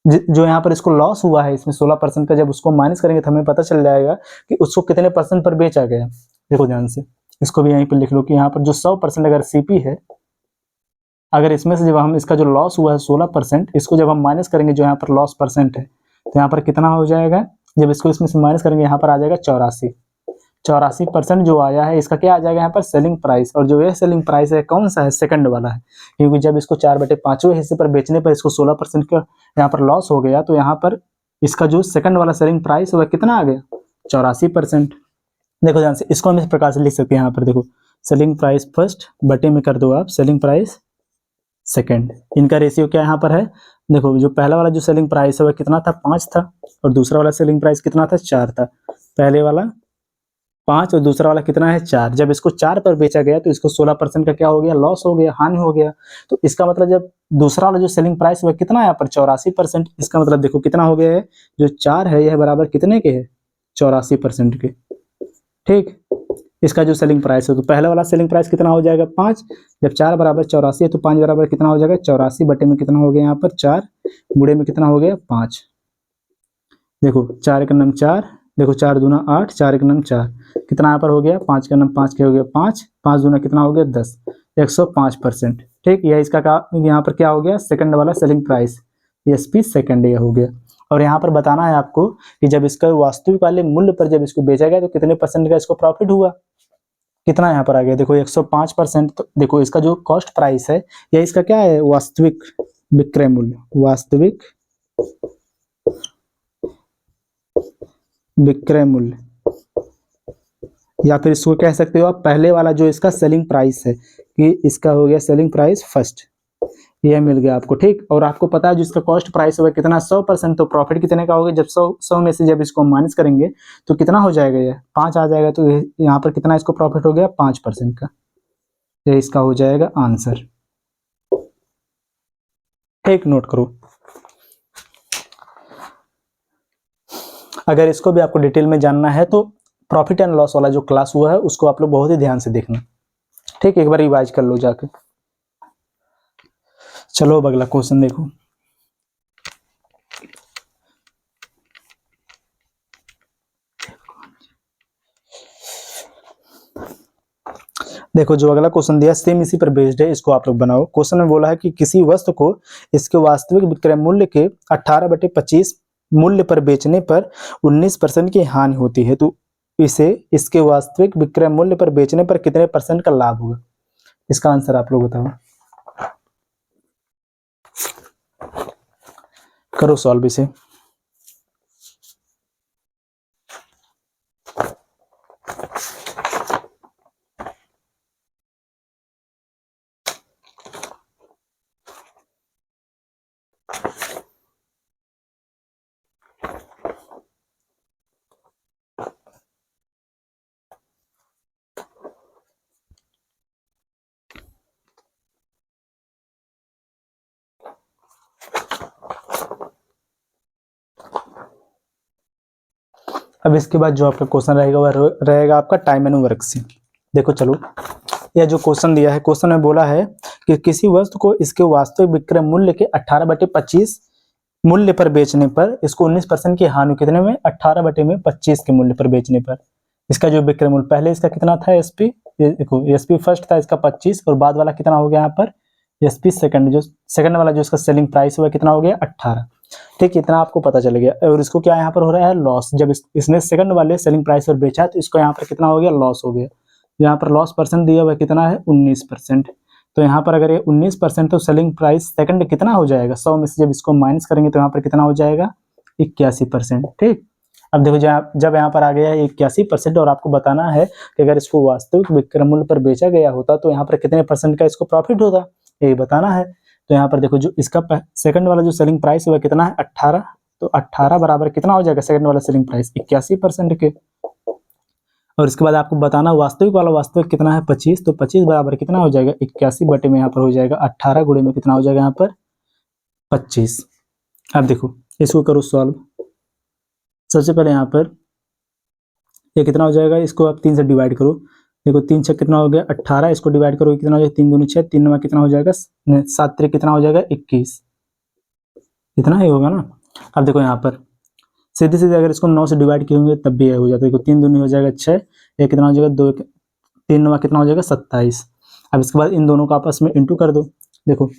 जो यहाँ पर इसको लॉस हुआ है इसमें 16% का, जब उसको माइनस करेंगे तो हमें पता चल जाएगा कि उसको कितने % पर बेचा गया। देखो ध्यान से इसको भी यहीं पर लिख लो कि यहाँ पर जो 100% अगर सीपी है, अगर इसमें से जब हम इसका जो लॉस हुआ है 16%, इसको जब हम माइनस करेंगे जो यहाँ पर लॉस % है, तो यहाँ पर कितना हो जाएगा, जब इसको इसमें से माइनस करेंगे यहाँ पर आ जाएगा 84% जो आया है इसका क्या आ जाएगा यहाँ पर, सेलिंग प्राइस। और जो ये सेलिंग प्राइस है कौन सा है, सेकंड वाला है, क्योंकि जब इसको 4/5 हिस्से पर बेचने पर इसको 16% का यहाँ पर लॉस हो गया, तो यहाँ पर इसका जो सेकंड वाला सेलिंग प्राइस वह कितना आ गया, 84%। देखो ध्यान से इसको हम इस प्रकार से लिख सकते हैं, यहाँ पर देखो सेलिंग प्राइस फर्स्ट बटे में कर दो आप सेलिंग प्राइस सेकंड, इनका रेशियो क्या यहाँ पर है। देखो जो पहला वाला जो सेलिंग प्राइस है वह कितना था, 5 था, और दूसरा वाला सेलिंग प्राइस कितना था, 4 था। पहले वाला 5 और दूसरा वाला कितना है, 4। जब इसको 4 पर बेचा गया तो इसको 16% का क्या हो गया, लॉस हो गया, हानि हो गया। तो इसका मतलब जब दूसरा वाला जो सेलिंग प्राइस वह कितना है यहाँ पर, 84%। इसका मतलब देखो कितना हो गया है, जो 4 है यह बराबर कितने के है, 84% के। ठीक, इसका जो सेलिंग प्राइस है, तो पहला वाला सेलिंग प्राइस कितना हो जाएगा, 5। जब 4 बराबर 84 है तो 5 बराबर कितना हो जाएगा, 84 बटे में कितना हो गया यहाँ पर 4, गुणे में कितना हो गया 5। देखो 4 का नाम 4, देखो 4 दूना 8, 4 एक नम 4, कितना यहाँ पर हो गया 5 का नम 5 के हो गया 5, 5 दूना कितना हो गया 10, 105%। ठीक, यह इसका यहाँ पर क्या हो गया सेकंड वाला सेलिंग प्राइस, एसपी सेकंड ये हो गया। और यहाँ पर बताना है आपको कि जब इसका वास्तविक वाले मूल्य पर जब इसको बेचा गया तो कितने परसेंट का इसको प्रॉफिट हुआ, कितना यहाँ पर आ गया देखो 105%। तो देखो इसका जो कॉस्ट प्राइस है यह इसका क्या है वास्तविक विक्रय मूल्य, वास्तविक विक्रय मूल्य, या फिर इसको कह सकते हो आप पहले वाला जो इसका सेलिंग प्राइस है कि इसका हो गया सेलिंग प्राइस फर्स्ट, यह मिल गया आपको। ठीक, और आपको पता है जो इसका कॉस्ट प्राइस होगा कितना 100%, तो प्रॉफिट कितने का होगा जब 100 में से जब इसको माइनस करेंगे तो कितना हो जाएगा, ये 5 आ जाएगा। तो यहाँ पर कितना इसको प्रॉफिट हो गया 5% का, ये इसका हो जाएगा आंसर। ठीक, नोट करो। अगर इसको भी आपको डिटेल में जानना है तो प्रॉफिट एंड लॉस वाला जो क्लास हुआ है उसको आप लोग बहुत ही ध्यान से देखना। ठीक, एक बार रिवाइज कर लो जाके। चलो अब अगला क्वेश्चन देखो। देखो जो अगला क्वेश्चन दिया सेम इसी पर बेस्ड है, इसको आप लोग बनाओ। क्वेश्चन में बोला है कि किसी वस्तु को इसके वास्तविक विक्रय मूल्य के 18/25 मूल्य पर बेचने पर 19% की हानि होती है, तो इसे इसके वास्तविक विक्रय मूल्य पर बेचने पर कितने परसेंट का लाभ होगा, इसका आंसर आप लोग बताओ। करो सॉल्व इसे। अब इसके बाद जो आपका क्वेश्चन रहेगा वह रहेगा आपका टाइम एंड वर्क से। देखो चलो, यह जो क्वेश्चन दिया है, क्वेश्चन में बोला है कि किसी वस्तु को इसके वास्तविक विक्रय मूल्य के 18/25 मूल्य पर बेचने पर इसको 19% की हानि, कितने में 18/25 के मूल्य पर बेचने पर इसका जो विक्रय मूल्य, पहले इसका कितना था एसपी, देखो एसपी फर्स्ट था इसका 25 और बाद वाला कितना हो गया यहाँ पर एसपी सेकंड, जो सेकंड वाला जो इसका सेलिंग प्राइस हुआ कितना हो गया 18। ठीक, इतना आपको पता चल गया। और इसको क्या यहाँ पर हो रहा है लॉस, जब इसने सेकंड वाले सेलिंग प्राइस पर बेचा तो इसको यहाँ पर कितना हो गया लॉस हो गया। यहाँ पर लॉस परसेंट दिया हुआ कितना है 19%, तो यहाँ पर अगर ये 19% तो सेलिंग प्राइस सेकंड कितना हो जाएगा 100 में से जब इसको माइनस करेंगे तो यहाँ पर कितना हो जाएगा 81%। ठीक, अब देखो जब यहाँ पर आ गया है 81% और आपको बताना है कि अगर इसको वास्तविक विक्रय मूल्य पर बेचा गया होता तो यहाँ पर कितने परसेंट का इसको प्रॉफिट होता, यही बताना है। तो यहाँ पर देखो जो इसका सेकंड वाला जो सेलिंग प्राइस हुआ कितना है 18, तो 18 बराबर कितना हो जाएगा सेकंड वाला सेलिंग प्राइस 81% के। और इसके बाद आपको बताना वास्तविक वाला वास्तविक कितना है 25, तो 25 बराबर कितना हो जाएगा 81 बटे में यहाँ पर हो जाएगा 18 गुणे में कितना हो जाएगा यहाँ पर 25। अब देखो इसको करो सॉल्व। सबसे पहले यहाँ पर ये कितना हो जाएगा, इसको आप 3 से डिवाइड करो। देखो 3 6 कितना हो गया 18, इसको डिवाइड करो कितना हो जाएगा 3 दूनी 6, 3 नवा कितना हो जाएगा 7 3 कितना हो जाएगा 21, इतना ही होगा ना। अब देखो यहाँ पर सीधे सीधे अगर इसको 9 से डिवाइड किए होंगे तब भी हो जाता है। देखो 3 दूनी हो जाएगा 6, ये कितना हो जाएगा 2, 3 नवा कितना हो जाएगा 27। अब इसके बाद इन दोनों को आपस में इंटू कर दो। देखो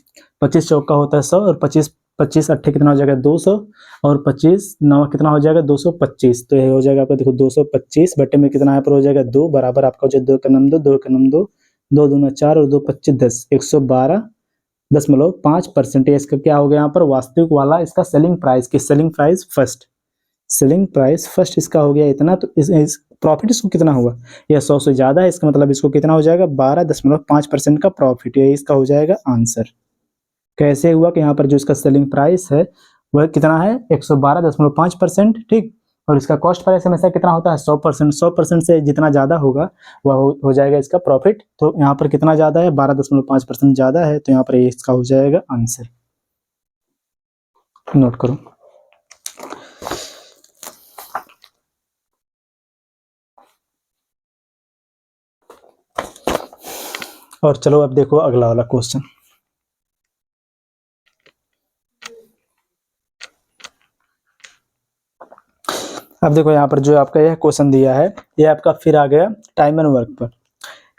25 चौका होता है 100 और 25 25 अट्ठे कितना हो जाएगा 200 और 25 नवा कितना हो जाएगा 225, तो ये हो जाएगा आपका देखो 225 बटे में कितना यहाँ पर हो जाएगा 2 बराबर आपका हो जाएगा 2 का नम 2, 2 का नम 2, 2 दूना 4 और 2 25 10, 112.5%। इसका क्या हो गया यहाँ पर वास्तविक वाला इसका सेलिंग प्राइस की सेलिंग प्राइस फर्स्ट इसका हो गया इतना, तो इस प्रॉफिट इसको कितना हुआ, यह 100 से ज्यादा है, इसका मतलब इसको कितना हो जाएगा 12.5% का प्रॉफिट, ये इसका हो जाएगा आंसर। कैसे हुआ कि यहाँ पर जो इसका सेलिंग प्राइस है वह कितना है 112.5%। ठीक, और इसका कॉस्ट प्राइस हमेशा कितना होता है 100%, 100% से जितना ज्यादा होगा वह हो जाएगा इसका प्रॉफिट। तो यहाँ पर कितना ज्यादा है 12.5% ज्यादा है, तो यहाँ पर इसका हो जाएगा आंसर। नोट करो। और चलो अब देखो अगला वाला क्वेश्चन। अब देखो यहाँ पर जो आपका यह क्वेश्चन दिया है, ये आपका फिर आ गया टाइम एंड वर्क पर।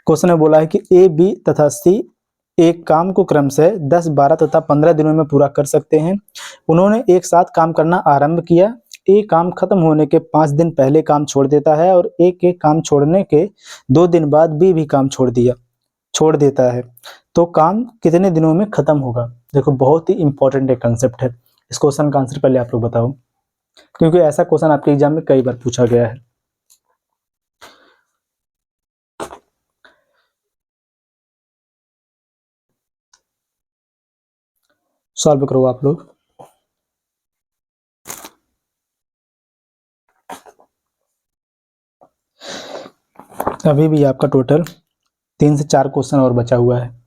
क्वेश्चन में बोला है कि ए, बी तथा सी एक काम को क्रम से 10, 12 तथा 15 दिनों में पूरा कर सकते हैं। उन्होंने एक साथ काम करना आरंभ किया। ए काम खत्म होने के 5 दिन पहले काम छोड़ देता है और ए के काम छोड़ने के 2 दिन बाद बी भी काम छोड़ देता है। तो काम कितने दिनों में खत्म होगा? देखो बहुत ही इंपॉर्टेंट एक कंसेप्ट है। इस क्वेश्चन का आंसर पहले आप लोग बताओ, क्योंकि ऐसा क्वेश्चन आपके एग्जाम में कई बार पूछा गया है। सॉल्व करो आप लोग। अभी भी आपका टोटल 3 से 4 क्वेश्चन और बचा हुआ है।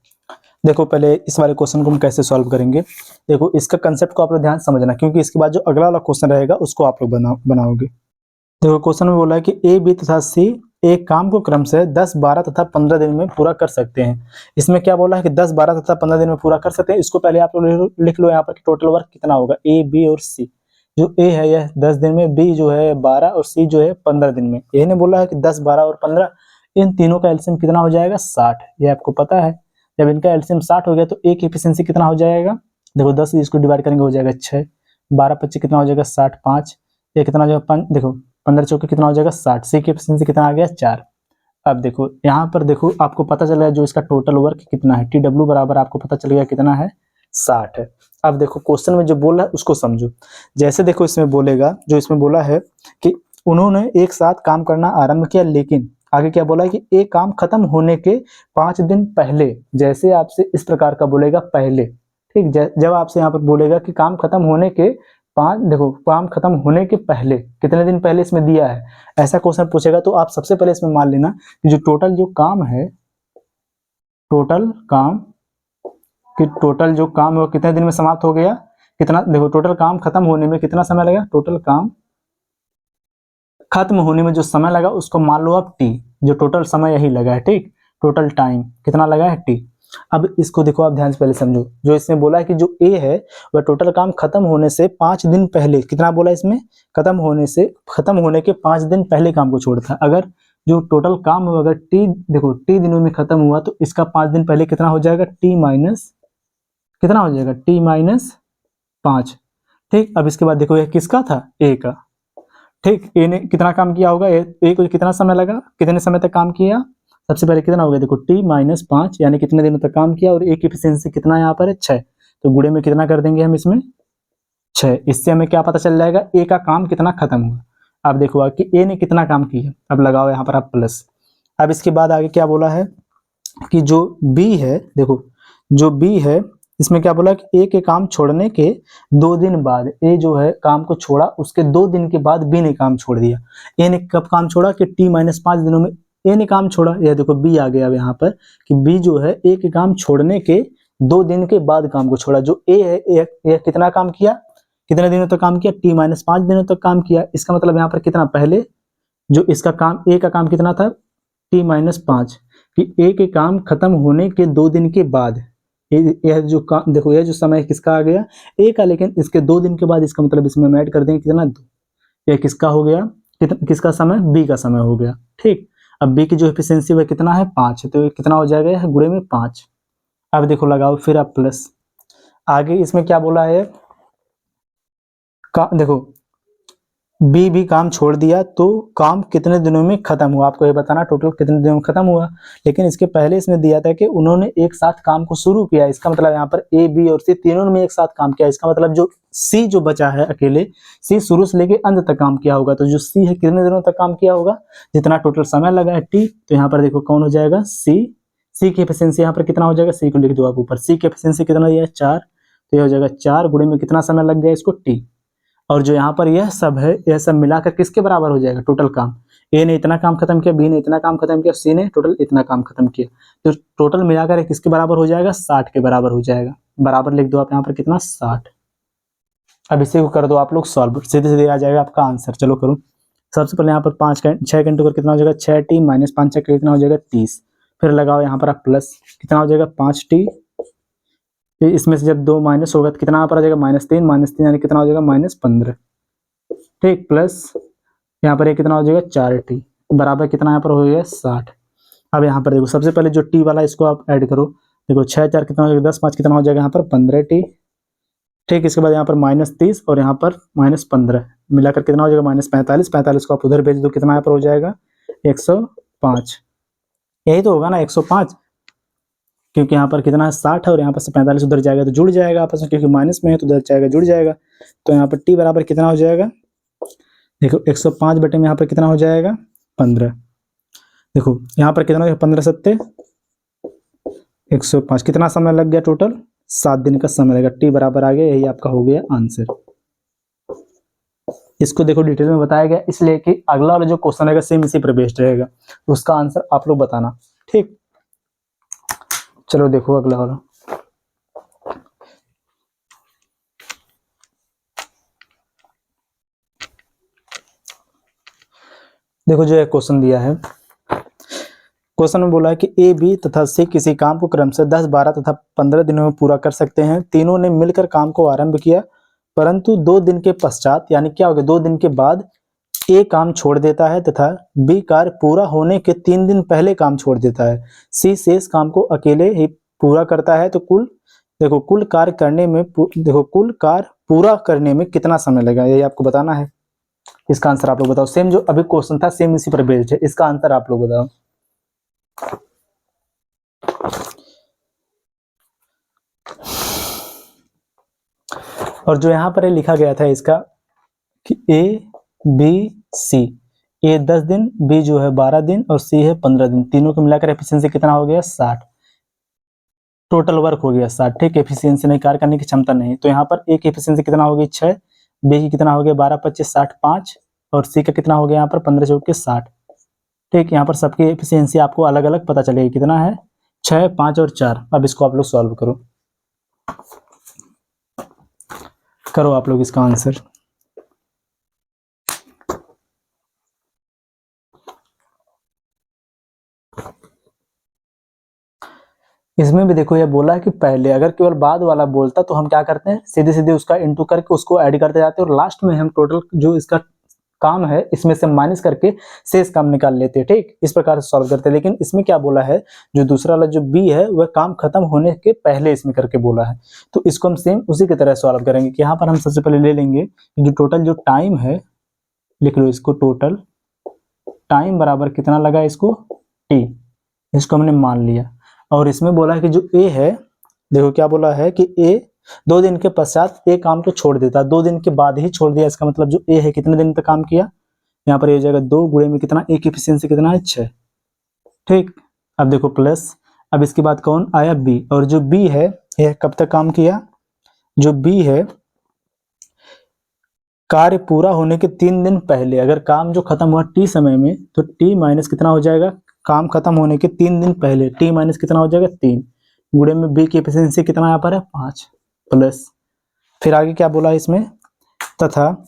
देखो पहले इस वाले क्वेश्चन को हम कैसे सॉल्व करेंगे। देखो इसका कंसेप्ट को आप लोग ध्यान से समझना, क्योंकि इसके बाद जो अगला वाला क्वेश्चन रहेगा उसको आप लोग बनाओगे। देखो क्वेश्चन में बोला है कि ए, बी तथा सी एक काम को क्रम से 10, 12 तथा 15 दिन में पूरा कर सकते हैं। इसमें क्या बोला है कि 10, 12 तथा 15 दिन में पूरा कर सकते हैं। इसको पहले आप लोग लिख लो यहाँ पर कि टोटल वर्क कितना होगा। ए, बी और सी, जो ए है यह 10 दिन में, बी जो है 12 और सी जो है 15 दिन में। ए ने बोला है कि 10, 12 और 15, इन तीनों का एलसीएम कितना हो जाएगा? 60। ये आपको पता है। जब इनका एलसीएम 60 हो गया तो ए की एफिशिएंसी कितना हो जाएगा? देखो 10 इसको डिवाइड करेंगे हो जाएगा 6, 12 25 कितना हो जाएगा? 60, 5 ये कितना हो जाएगा? देखो 15 चौके कितना हो जाएगा? 60। सी की एफिशिएंसी कितना आ गया? 4। अब देखो यहाँ पर देखो आपको पता चल गया जो इसका टोटल वर्क कितना है। टी डब्ल्यू बराबर आपको पता चल गया कितना है? 60 है। अब देखो क्वेश्चन में जो बोल रहा है उसको समझो। जैसे देखो इसमें बोलेगा, जो इसमें बोला है कि उन्होंने एक साथ काम करना आरंभ किया, लेकिन आगे क्या बोला है कि एक काम खत्म होने के 5 दिन पहले। जैसे आपसे इस प्रकार का बोलेगा पहले, ठीक, जब आपसे यहाँ पर बोलेगा कि काम खत्म होने के 5, देखो काम खत्म होने के पहले कितने दिन पहले इसमें दिया है, ऐसा क्वेश्चन पूछेगा तो आप सबसे पहले इसमें मान लेना कि जो टोटल जो काम है, टोटल जो काम है वो कितने दिन में समाप्त हो गया? कितना, देखो टोटल काम खत्म होने में कितना समय लगा? टोटल काम खत्म होने में जो समय लगा उसको मान लो आप टी, जो टोटल समय यही लगा है, ठीक, टोटल टाइम कितना लगा है? टी। अब इसको देखो आप ध्यान से पहले समझो। जो इसमें बोला है कि जो ए है वह टोटल काम खत्म होने से 5 दिन पहले, कितना बोला इसमें? खत्म होने के 5 दिन पहले काम को छोड़ता है। अगर जो टोटल काम हो अगर टी, देखो टी दिनों में खत्म हुआ तो इसका 5 दिन पहले कितना हो जाएगा? टी माइनस कितना हो जाएगा? T minus 5। ठीक, अब इसके बाद देखो यह किसका था? ए का। ठीक, ए ने कितना काम किया होगा? ए को कितना समय लगा, कितने समय तक काम किया? सबसे पहले कितना हो गया? देखो टी माइनस 5 यानी कितने दिनों तक काम किया, और ए की एफिशिएंसी कितना यहाँ पर है? 6। तो गुणे में कितना कर देंगे हम इसमें? 6। इससे हमें क्या पता चल जाएगा? ए का काम कितना खत्म हुआ। अब देखो कि ए ने कितना काम किया, अब लगाओ यहाँ पर आप प्लस। अब इसके बाद आगे क्या बोला है कि जो बी है, देखो जो बी है इसमें क्या बोला कि ए के काम छोड़ने के 2 दिन बाद, ए जो है काम को छोड़ा उसके 2 दिन के बाद बी ने काम छोड़ दिया। ए ने कब काम छोड़ा? कि टी माइनस 5 दिनों में ए ने काम छोड़ा। यह देखो बी आ गया अब यहाँ पर कि बी जो है ए के काम छोड़ने के 2 दिन के बाद काम को छोड़ा। जो ए है ये कितना काम किया, कितने दिनों तक काम किया? टी माइनस 5 दिनों तक काम किया। इसका मतलब यहाँ पर कितना, पहले जो इसका काम ए का काम कितना था? टी माइनस 5, कि ए के काम खत्म होने के 2 दिन के बाद, यह जो काम देखो यह जो समय किसका आ गया? ए का, लेकिन इसके 2 दिन के बाद, इसका मतलब इसमें हम ऐड कर देंगे कितना? 2। यह किसका हो गया? किसका समय? बी का समय हो गया। ठीक, अब बी की जो एफिशिएंसी वह कितना है? 5 है, तो कितना हो जाएगा? यह गुणे में 5। अब देखो लगाओ फिर आप प्लस। आगे इसमें क्या बोला है? देखो बी भी काम छोड़ दिया तो काम कितने दिनों में खत्म हुआ, आपको ये बताना टोटल कितने दिनों में खत्म हुआ। लेकिन इसके पहले इसमें दिया था कि उन्होंने एक साथ काम को शुरू किया। इसका मतलब यहाँ पर ए, बी और सी तीनों ने एक साथ काम किया। इसका मतलब जो सी जो बचा है अकेले, सी शुरू से लेके अंत तक काम किया होगा। तो जो सी है कितने दिनों तक काम किया होगा? जितना टोटल समय लगा है टी, तो यहाँ पर देखो कौन हो जाएगा? सी की एफिशिएंसी यहाँ पर कितना हो जाएगा? सी को लिख दो आप ऊपर। सी की एफिशिएंसी कितना दिया है? 4, तो यह हो जाएगा 4 गुणे में कितना समय लग गया इसको? टी। और जो यहाँ पर यह सब है, यह सब मिलाकर किसके बराबर हो जाएगा? टोटल काम। ए ने इतना काम खत्म किया, बी ने इतना काम खत्म किया, सी ने टोटल इतना काम खत्म किया। तो टोटल मिलाकर किसके बराबर हो जाएगा? 60 के बराबर हो जाएगा। बराबर लिख दो आप यहाँ पर कितना? 60। अब इसी को कर दो आप लोग सॉल्व, सीधे सीधे आ जाएगा आपका आंसर। चलो करो। सबसे पहले यहाँ पर 6 घंटे पर कितना हो जाएगा? 6 टी माइनस 5 कितना हो जाएगा? 30। फिर लगाओ यहाँ पर आप प्लस, कितना हो जाएगा? 5 टी। इसमें से जब 2 माइनस होगा तो कितना पर आ जाएगा? -3 यानी कितना हो जाएगा? -15। ठीक, प्लस यहाँ पर ये कितना हो जाएगा 4t बराबर कितना यहाँ पर हो गया 60। अब यहाँ पर देखो सबसे पहले जो t वाला इसको आप ऐड करो। देखो 6 4 कितना हो जाएगा 10 5 कितना हो जाएगा यहाँ पर 15t। ठीक, इसके बाद यहाँ पर -30 और यहाँ पर -15 मिलाकर कितना हो जाएगा -45। 45 को आप उधर भेज दो कितना यहाँ पर हो जाएगा 105। यही तो होगा ना 105, क्योंकि यहाँ पर कितना है 60 है और यहाँ पर से 45 उधर जाएगा तो जुड़ जाएगा आपस में, क्योंकि माइनस में है तो उधर जाएगा जुड़ जाएगा। तो यहाँ पर t बराबर कितना हो जाएगा, देखो 105 बटे में यहाँ पर कितना हो जाएगा 15। देखो यहाँ पर कितना हो 15 सत्ते 105, कितना समय लग गया टोटल 7 दिन का समय लगेगा। t बराबर आ गया, यही आपका हो गया आंसर। इसको देखो डिटेल में बताया गया इसलिए कि अगला वाला जो क्वेश्चन रहेगा सेम इसी पर बेस्ड रहेगा, उसका आंसर आप लोग बताना। ठीक, चलो देखो अगला वाला। देखो जो एक क्वेश्चन दिया है, क्वेश्चन में बोला है कि ए बी तथा सी किसी काम को क्रमशः 10 12 तथा 15 दिनों में पूरा कर सकते हैं। तीनों ने मिलकर काम को आरंभ किया, परंतु 2 दिन के पश्चात यानी क्या हो गया 2 दिन के बाद ए काम छोड़ देता है तथा बी कार्य पूरा होने के 3 दिन पहले काम छोड़ देता है। सी शेष काम को अकेले ही पूरा करता है, तो कुल कार्य करने में कुल कार्य पूरा करने में कितना समय लगेगा, यही आपको बताना है। इसका आंसर आप लोग बताओ। सेम जो अभी क्वेश्चन था सेम इसी पर बेस्ड है, इसका आंसर आप लोग बताओ। और जो यहाँ पर लिखा गया था इसका कि ए बी सी, ए 10 दिन, बी जो है 12 दिन और सी है 15 दिन, तीनों को मिलाकर एफिशिएंसी कितना हो गया 60। टोटल वर्क हो गया 60। ठीक, एफिशिएंसी नहीं, कार्य करने की क्षमता नहीं। तो यहाँ पर ए की एफिशिएंसी कितना हो गई 6, बी की कितना हो गया 12 25 60 5 और सी का कितना हो गया यहाँ पर 15 चौके 60। ठीक, यहाँ पर सबकी एफिशिएंसी आपको अलग अलग पता चलेगी कितना है 6 5 और 4। अब इसको आप लोग सॉल्व करो आप लोग इसका आंसर। इसमें भी देखो ये बोला है कि पहले अगर केवल बाद वाला बोलता तो हम क्या करते हैं सीधे सीधे उसका इनटू करके उसको ऐड करते जाते हैं और लास्ट में हम टोटल जो इसका काम है इसमें से माइनस करके शेष काम निकाल लेते हैं। ठीक, इस प्रकार से सॉल्व करते हैं। लेकिन इसमें क्या बोला है, जो दूसरा वाला जो बी है वह काम खत्म होने के पहले इसमें करके बोला है, तो इसको हम सेम उसी की तरह सॉल्व करेंगे कि यहाँ पर हम सबसे पहले ले लेंगे जो टोटल जो टाइम है, लिख लो इसको, टोटल टाइम बराबर कितना लगा इसको टी, इसको हमने मान लिया। और इसमें बोला है कि जो ए है, देखो क्या बोला है कि ए 2 दिन के पश्चात ए काम को छोड़ देता है, 2 दिन के बाद ही छोड़ दिया। इसका मतलब जो ए है कितने दिन तक काम किया, यहाँ पर ये हो जाएगा 2 गुणे में कितना, ए की एफिशिएंसी कितना है 6। ठीक, अब देखो प्लस, अब इसके बाद कौन आया बी, और जो बी है यह कब तक काम किया, जो बी है कार्य पूरा होने के 3 दिन पहले, अगर काम जो खत्म हुआ टी समय में तो टी माइनस कितना हो जाएगा, काम खत्म होने के 3 दिन पहले टी माइनस कितना हो जाएगा 3 गुणे में बी की एफिशिएंसी कितना यहाँ पर है 5 प्लस, फिर आगे क्या बोला इसमें तथा।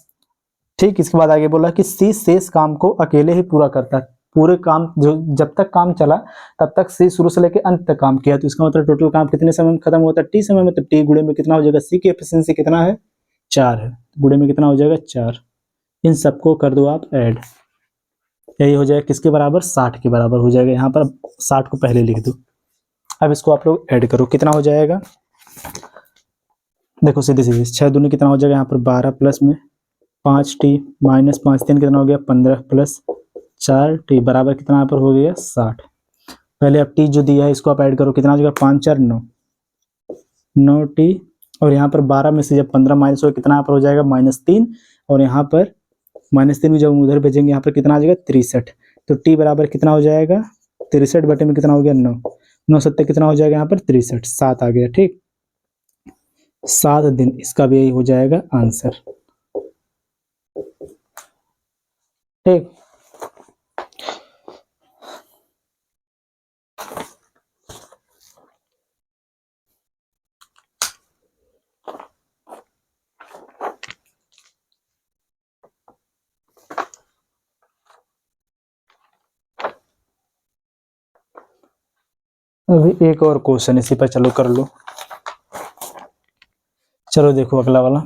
ठीक, इसके बाद आगे बोला कि सी शेष काम को अकेले ही पूरा करता है, पूरे काम जो जब तक काम चला तब तक सी शुरू से लेकर अंत तक काम किया, तो इसका मतलब टोटल काम कितने समय में खत्म होता है टी समय में, तो टी गुणे में कितना हो जाएगा, सी की एफिशिएंसी कितना है 4 है, गुणे में कितना हो जाएगा 4। इन सबको कर दो आप ऐड, यही हो जाएगा किसके बराबर 60 के बराबर हो जाएगा। यहाँ पर 60 को पहले लिख दो। अब इसको आप लोग ऐड करो, कितना हो जाएगा, देखो सीधे सीधे 6 दूनी कितना हो जाएगा यहाँ पर 12 प्लस में 5t माइनस 5 3 कितना हो गया 15 प्लस 4t बराबर कितना यहाँ पर हो गया 60। पहले अब t जो दिया है इसको आप ऐड करो, कितना हो जाएगा 5 4 9 9t, और यहाँ पर 12 में से जब 15 माइनस हो कितना यहाँ पर हो जाएगा -3, और यहाँ पर -3 जब हम उधर भेजेंगे यहाँ पर कितना आ जाएगा 63, तो t बराबर कितना हो जाएगा 63 बटे में कितना हो गया 9 9 सत्ते कितना हो जाएगा यहाँ पर 63 7 आ गया। ठीक, 7 दिन, इसका भी यही हो जाएगा आंसर। ठीक, अभी एक और क्वेश्चन इसी पर चलो कर लो। चलो देखो अगला वाला,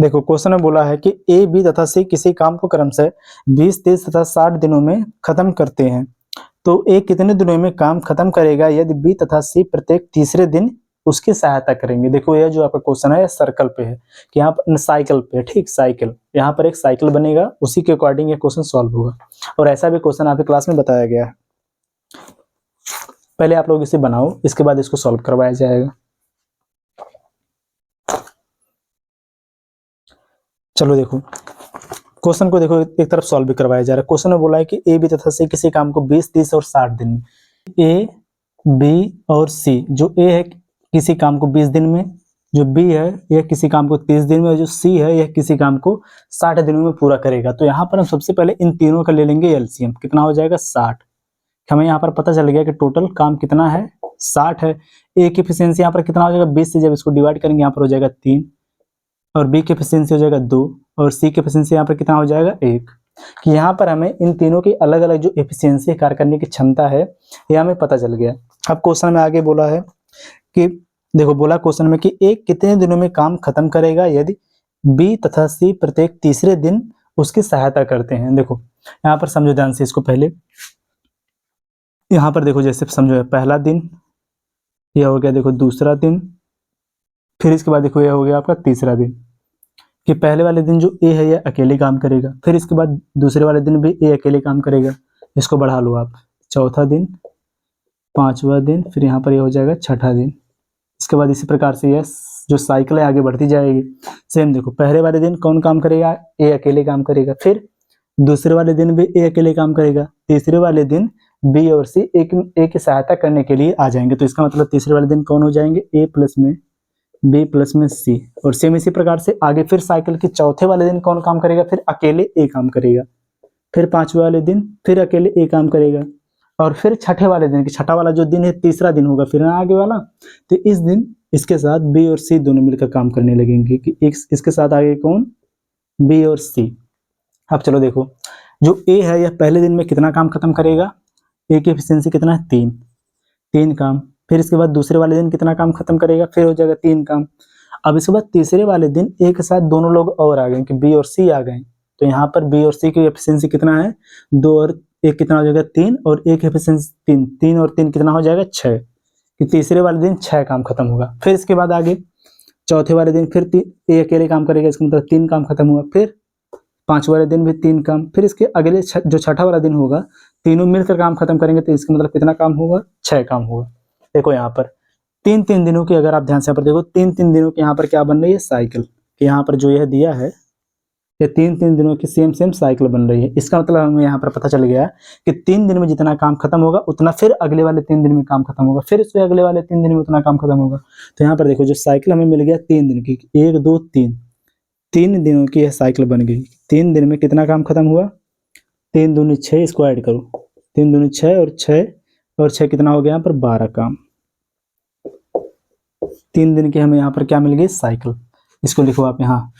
देखो क्वेश्चन में बोला है कि ए, बी तथा सी किसी काम को क्रमशः 20, 30 तथा 60 दिनों में खत्म करते हैं, तो ए कितने दिनों में काम खत्म करेगा यदि बी तथा सी प्रत्येक तीसरे दिन उसकी सहायता करेंगे। देखो यह जो आपका क्वेश्चन है सर्कल पे है कि यहाँ पर साइकिल पे, ठीक, साइकिल, यहाँ पर एक साइकिल बनेगा, उसी के अकॉर्डिंग ये क्वेश्चन सॉल्व होगा। और ऐसा भी क्वेश्चन आपकी क्लास में बताया गया है। पहले आप लोग इसे बनाओ, इसके बाद इसको सॉल्व करवाया जाएगा। चलो देखो क्वेश्चन को देखो, एक तरफ सॉल्व भी करवाया जा रहा है। क्वेश्चन में बोला है कि ए, बी तथा सी किसी काम को 20, 30 और 60 दिन में, ए, बी और सी, जो ए है किसी काम को 20 दिन में, जो बी है यह किसी काम को 30 दिन में, और जो सी है यह किसी काम को 60 दिनों में पूरा करेगा। तो यहाँ पर हम सबसे पहले इन तीनों का ले लेंगे एलसीएम, कितना हो जाएगा 60। हमें यहाँ पर पता चल गया कि टोटल काम कितना है 60 है। ए की एफिशिएंसी यहाँ पर कितना हो जाएगा 20 से जब इसको डिवाइड करेंगे यहाँ पर हो जाएगा 3, और बी की एफिशिएंसी हो जाएगा 2, और सी की एफिशिएंसी यहाँ पर कितना हो जाएगा 1। कि यहाँ पर हमें इन तीनों की अलग अलग जो एफिशिएंसी कार्य करने की क्षमता है ये हमें पता चल गया। अब क्वेश्चन में आगे बोला है कि देखो बोला क्वेश्चन में कि ए कितने दिनों में काम खत्म करेगा यदि बी तथा सी प्रत्येक तीसरे दिन उसकी सहायता करते हैं। देखो यहाँ पर समझो ध्यान से इसको, पहले यहाँ पर देखो जैसे समझो पहला दिन, यह हो गया देखो दूसरा दिन, फिर इसके बाद देखो यह हो गया आपका तीसरा दिन। कि पहले वाले दिन जो ए है यह अकेले काम करेगा, फिर इसके बाद दूसरे वाले दिन भी ए अकेले काम करेगा, इसको बढ़ा लो आप, चौथा दिन, पांचवा दिन, फिर यहाँ पर यह हो जाएगा छठा दिन। इसके बाद इसी प्रकार से यह जो साइकिल है आगे बढ़ती जाएगी। सेम देखो पहले वाले दिन कौन काम करेगा, ए अकेले काम करेगा, फिर दूसरे वाले दिन भी ए अकेले काम करेगा, तीसरे वाले दिन बी और सी ए की सहायता करने के लिए आ जाएंगे। तो इसका मतलब तीसरे वाले दिन कौन हो जाएंगे, ए प्लस में बी प्लस में सी। और सेम इसी प्रकार से आगे फिर साइकिल के चौथे वाले दिन कौन काम करेगा, फिर अकेले ए काम करेगा, फिर पांचवे वाले दिन फिर अकेले ए काम करेगा, और फिर छठे वाले दिन, कि छठा वाला जो दिन है तीसरा दिन होगा फिर आगे वाला, तो इस दिन इसके साथ बी और सी दोनों मिलकर काम करने लगेंगे। कि इसके साथ आगे कौन, बी और सी। अब चलो देखो जो ए है यह पहले दिन में कितना काम खत्म करेगा, ए की एफिशिएंसी कितना है 3 काम। फिर इसके बाद दूसरे वाले दिन कितना काम खत्म करेगा, फिर हो जाएगा 3 काम। अब इसके बाद तीसरे वाले दिन एक के साथ दोनों लोग और आ गए कि बी और सी आ गए, तो यहाँ पर बी और सी की एफिशिएंसी कितना है 2 और 1 कितना हो जाएगा 3, और एक एफिशिएंसी 3, 3 और 3 कितना हो जाएगा 6, कि तीसरे वाले दिन 6 काम खत्म होगा। फिर इसके बाद आगे चौथे वाले दिन फिर ए अकेले काम करेगा, इसका मतलब 3 काम खत्म हुआ। फिर पांचवे वाले दिन भी 3 काम, फिर इसके अगले जो छठा वाला दिन होगा तीनों मिलकर काम खत्म करेंगे, तो इसका मतलब कितना काम होगा 6 काम होगा। देखो यहाँ पर 3-3 दिनों की, अगर आप ध्यान से यहाँ पर देखो 3-3 दिनों की यहाँ पर क्या बन रही है साइकिल, कि यहाँ पर जो यह दिया है ये 3-3 दिनों की सेम साइकिल बन रही है। इसका मतलब हमें यहाँ पर पता चल गया कि 3 दिन में जितना काम खत्म होगा उतना फिर अगले वाले 3 दिन में काम खत्म होगा, फिर इससे अगले वाले 3 दिन में उतना काम खत्म होगा। तो यहाँ पर देखो जो साइकिल हमें मिल गया 3 दिन की, 1 2 3, 3 दिनों की यह साइकिल बन गई। 3 दिन में कितना काम खत्म हुआ, 3 दूनी 6, इसको ऐड करो, 3 दूनी 6 और 6 और 6 कितना हो गया यहाँ पर 12 काम। 3 दिन की हमें यहाँ पर क्या मिल गई साइकिल। इसको लिखो आप यहाँ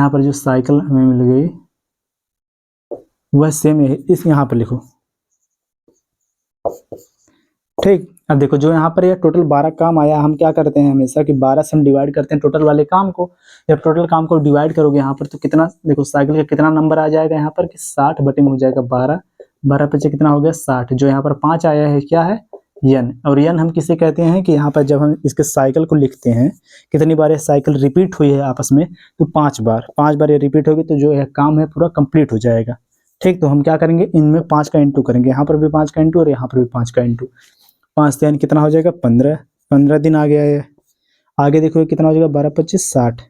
पर जो साइकिल हमें मिल गई वह सेम है, इस यहाँ पर लिखो, ठीक। अब देखो जो यहाँ पर ये टोटल 12 काम आया, हम क्या करते हैं हमेशा कि 12 से हम डिवाइड करते हैं टोटल वाले काम को। जब टोटल काम को डिवाइड करोगे यहाँ पर तो कितना, देखो साइकिल का कितना नंबर आ जाएगा यहाँ पर कि 60 बटे में हो जाएगा 12, 12 पे से कितना हो गया 60। जो यहाँ पर 5 आया है क्या है यन, और यन हम किसे कहते हैं कि यहाँ पर जब हम इसके साइकिल को लिखते हैं कितनी बार ये साइकिल रिपीट हुई है आपस में, तो 5 बार, 5 बार ये रिपीट होगी तो जो यह काम है पूरा कंप्लीट हो जाएगा, ठीक। तो हम क्या करेंगे इनमें 5 का इंटू करेंगे, यहाँ पर भी 5 का इंटू और यहाँ पर भी 5 का इंटू, 5 से कितना हो जाएगा 15, 15 दिन आ गया है। आगे देखो कितना हो जाएगा 12 25 60,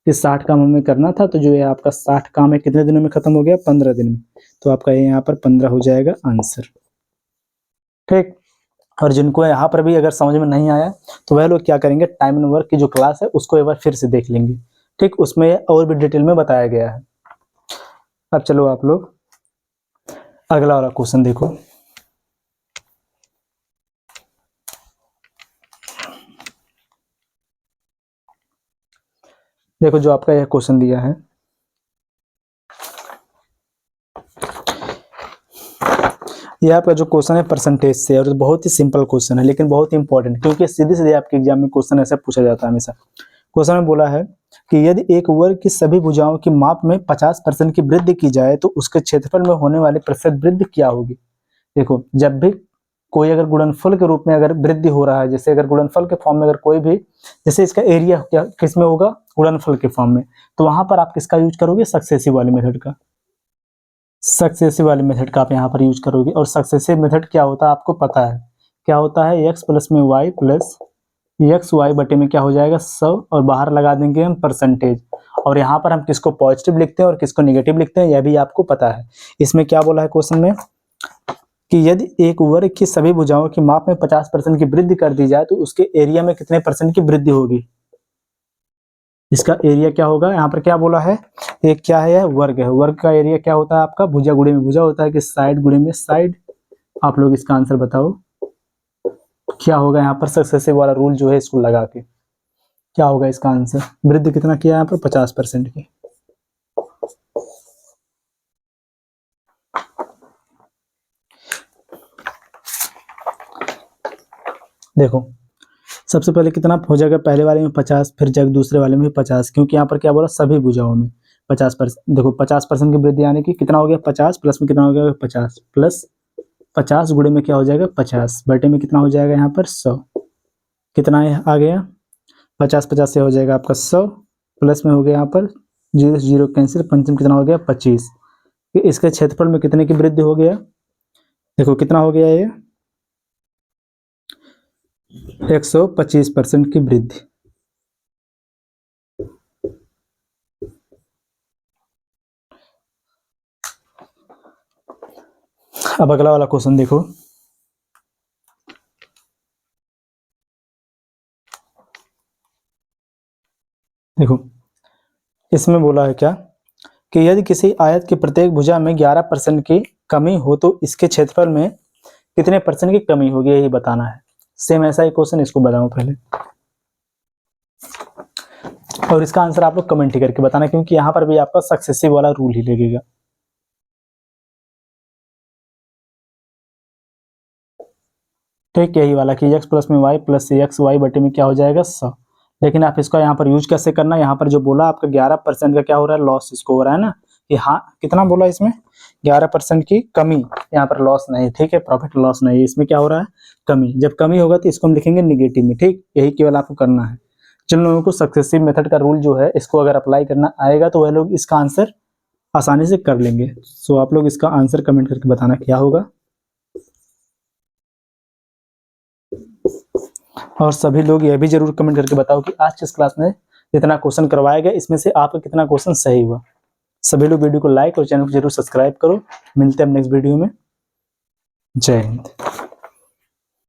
ये 60 काम हमें करना था, तो जो है आपका 60 काम है कितने दिनों में खत्म हो गया 15 दिन में, तो आपका यहाँ पर 15 हो जाएगा आंसर, ठीक। और जिनको यहाँ पर भी अगर समझ में नहीं आया तो वह लोग क्या करेंगे, टाइम एंड वर्क की जो क्लास है उसको एक बार फिर से देख लेंगे, ठीक। उसमें और भी डिटेल में बताया गया है। अब चलो आप लोग अगला वाला क्वेश्चन देखो। देखो जो आपका यह क्वेश्चन दिया है, ये आपका जो क्वेश्चन है परसेंटेज से, और बहुत ही सिंपल क्वेश्चन है लेकिन बहुत ही इंपॉर्टेंट, क्योंकि सीधे सीधे आपके एग्जाम में क्वेश्चन ऐसा पूछा जाता है हमेशा। क्वेश्चन में बोला है कि यदि एक वर्ग की सभी भुजाओं की माप में 50% की वृद्धि की जाए तो उसके क्षेत्रफल में होने वाली प्रतिशत वृद्धि क्या होगी। देखो, जब भी कोई अगर गुणनफल के रूप में अगर वृद्धि हो रहा है, जैसे अगर गुणनफल के फॉर्म में अगर कोई भी, जैसे इसका एरिया क्या किस में होगा, गुणनफल के फॉर्म में, तो वहां पर आप किसका यूज करोगे, सक्सेसिव वाले मेथड का। सक्सेसिव वाले मेथड का आप यहाँ पर यूज करोगे। और सक्सेसिव मेथड क्या होता है आपको पता है, क्या होता है, x प्लस में y प्लस एक्स वाई बटे में क्या हो जाएगा 100, और बाहर लगा देंगे हम परसेंटेज। और यहाँ पर हम किसको पॉजिटिव लिखते हैं और किसको निगेटिव लिखते हैं, यह भी आपको पता है। इसमें क्या बोला है क्वेश्चन में कि यदि एक वर्ग की सभी भुजाओं की माप में 50% की वृद्धि कर दी जाए तो उसके एरिया में कितने परसेंट की वृद्धि होगी। इसका एरिया क्या होगा, यहाँ पर क्या बोला है, एक क्या है, यह वर्ग है। वर्ग का एरिया क्या होता है आपका, भुजा गुणे में भुजा होता है कि साइड गुणे में साइड। आप लोग इसका आंसर बताओ क्या होगा। यहाँ पर सक्सेसिव वाला रूल जो है इसको लगा के क्या होगा इसका आंसर। वृद्धि कितना किया यहाँ पर, 50% की। देखो सबसे पहले कितना हो जाएगा, पहले वाले में 50, फिर जब दूसरे वाले में 50, क्योंकि यहाँ पर क्या बोला, सभी भुजाओं में 50%। देखो 50% की वृद्धि यानी कि कितना हो गया, 50 प्लस में कितना हो गया, 50 प्लस 50 गुणे में क्या हो जाएगा, 50 बटे में कितना हो जाएगा यहाँ पर 100। कितना आ गया, 50 50 से हो जाएगा आपका 100, प्लस में हो गया यहाँ पर 0 0 कैंसिल, पंचम कितना हो गया 25। इसके क्षेत्रफल में कितने की वृद्धि हो गया, देखो कितना हो गया ये 125% की वृद्धि। अब अगला वाला क्वेश्चन देखो, देखो इसमें बोला है क्या कि यदि किसी आयत की प्रत्येक भुजा में 11% की कमी हो तो इसके क्षेत्रफल में कितने परसेंट की कमी होगी, यही बताना है। सेम ऐसा ही क्वेश्चन, इसको बताओ पहले, और इसका आंसर आप लोग कमेंट करके बताना, क्योंकि यहाँ पर भी आपका सक्सेसिव वाला रूल ही लगेगा। ठीक, यही वाला कि x प्लस में y प्लस एक्स वाई बटे में क्या हो जाएगा 100। लेकिन आप इसका यहाँ पर यूज कैसे करना, यहाँ पर जो बोला आपका 11% का क्या हो रहा है, लॉस इसको हो रहा है ना, कि हाँ कितना बोला इसमें 11% की कमी, यहाँ पर लॉस नहीं, ठीक है, प्रॉफिट लॉस नहीं, इसमें क्या हो रहा है, कमी। जब कमी होगा तो इसको हम लिखेंगे निगेटिव में, ठीक, यही केवल आपको करना है। जिन लोगों को सक्सेसिव मेथड का रूल जो है इसको अगर अप्लाई करना आएगा तो वह लोग इसका आंसर आसानी से कर लेंगे। सो आप लोग इसका आंसर कमेंट करके बताना क्या होगा। और सभी लोग यह भी जरूर कमेंट करके बताओ कि आज की इस क्लास में जितना क्वेश्चन करवाया गया इसमें से आपका कितना क्वेश्चन सही हुआ। सभी लोग वीडियो को लाइक और चैनल को जरूर सब्सक्राइब करो। मिलते हैं नेक्स्ट वीडियो में। जय हिंद।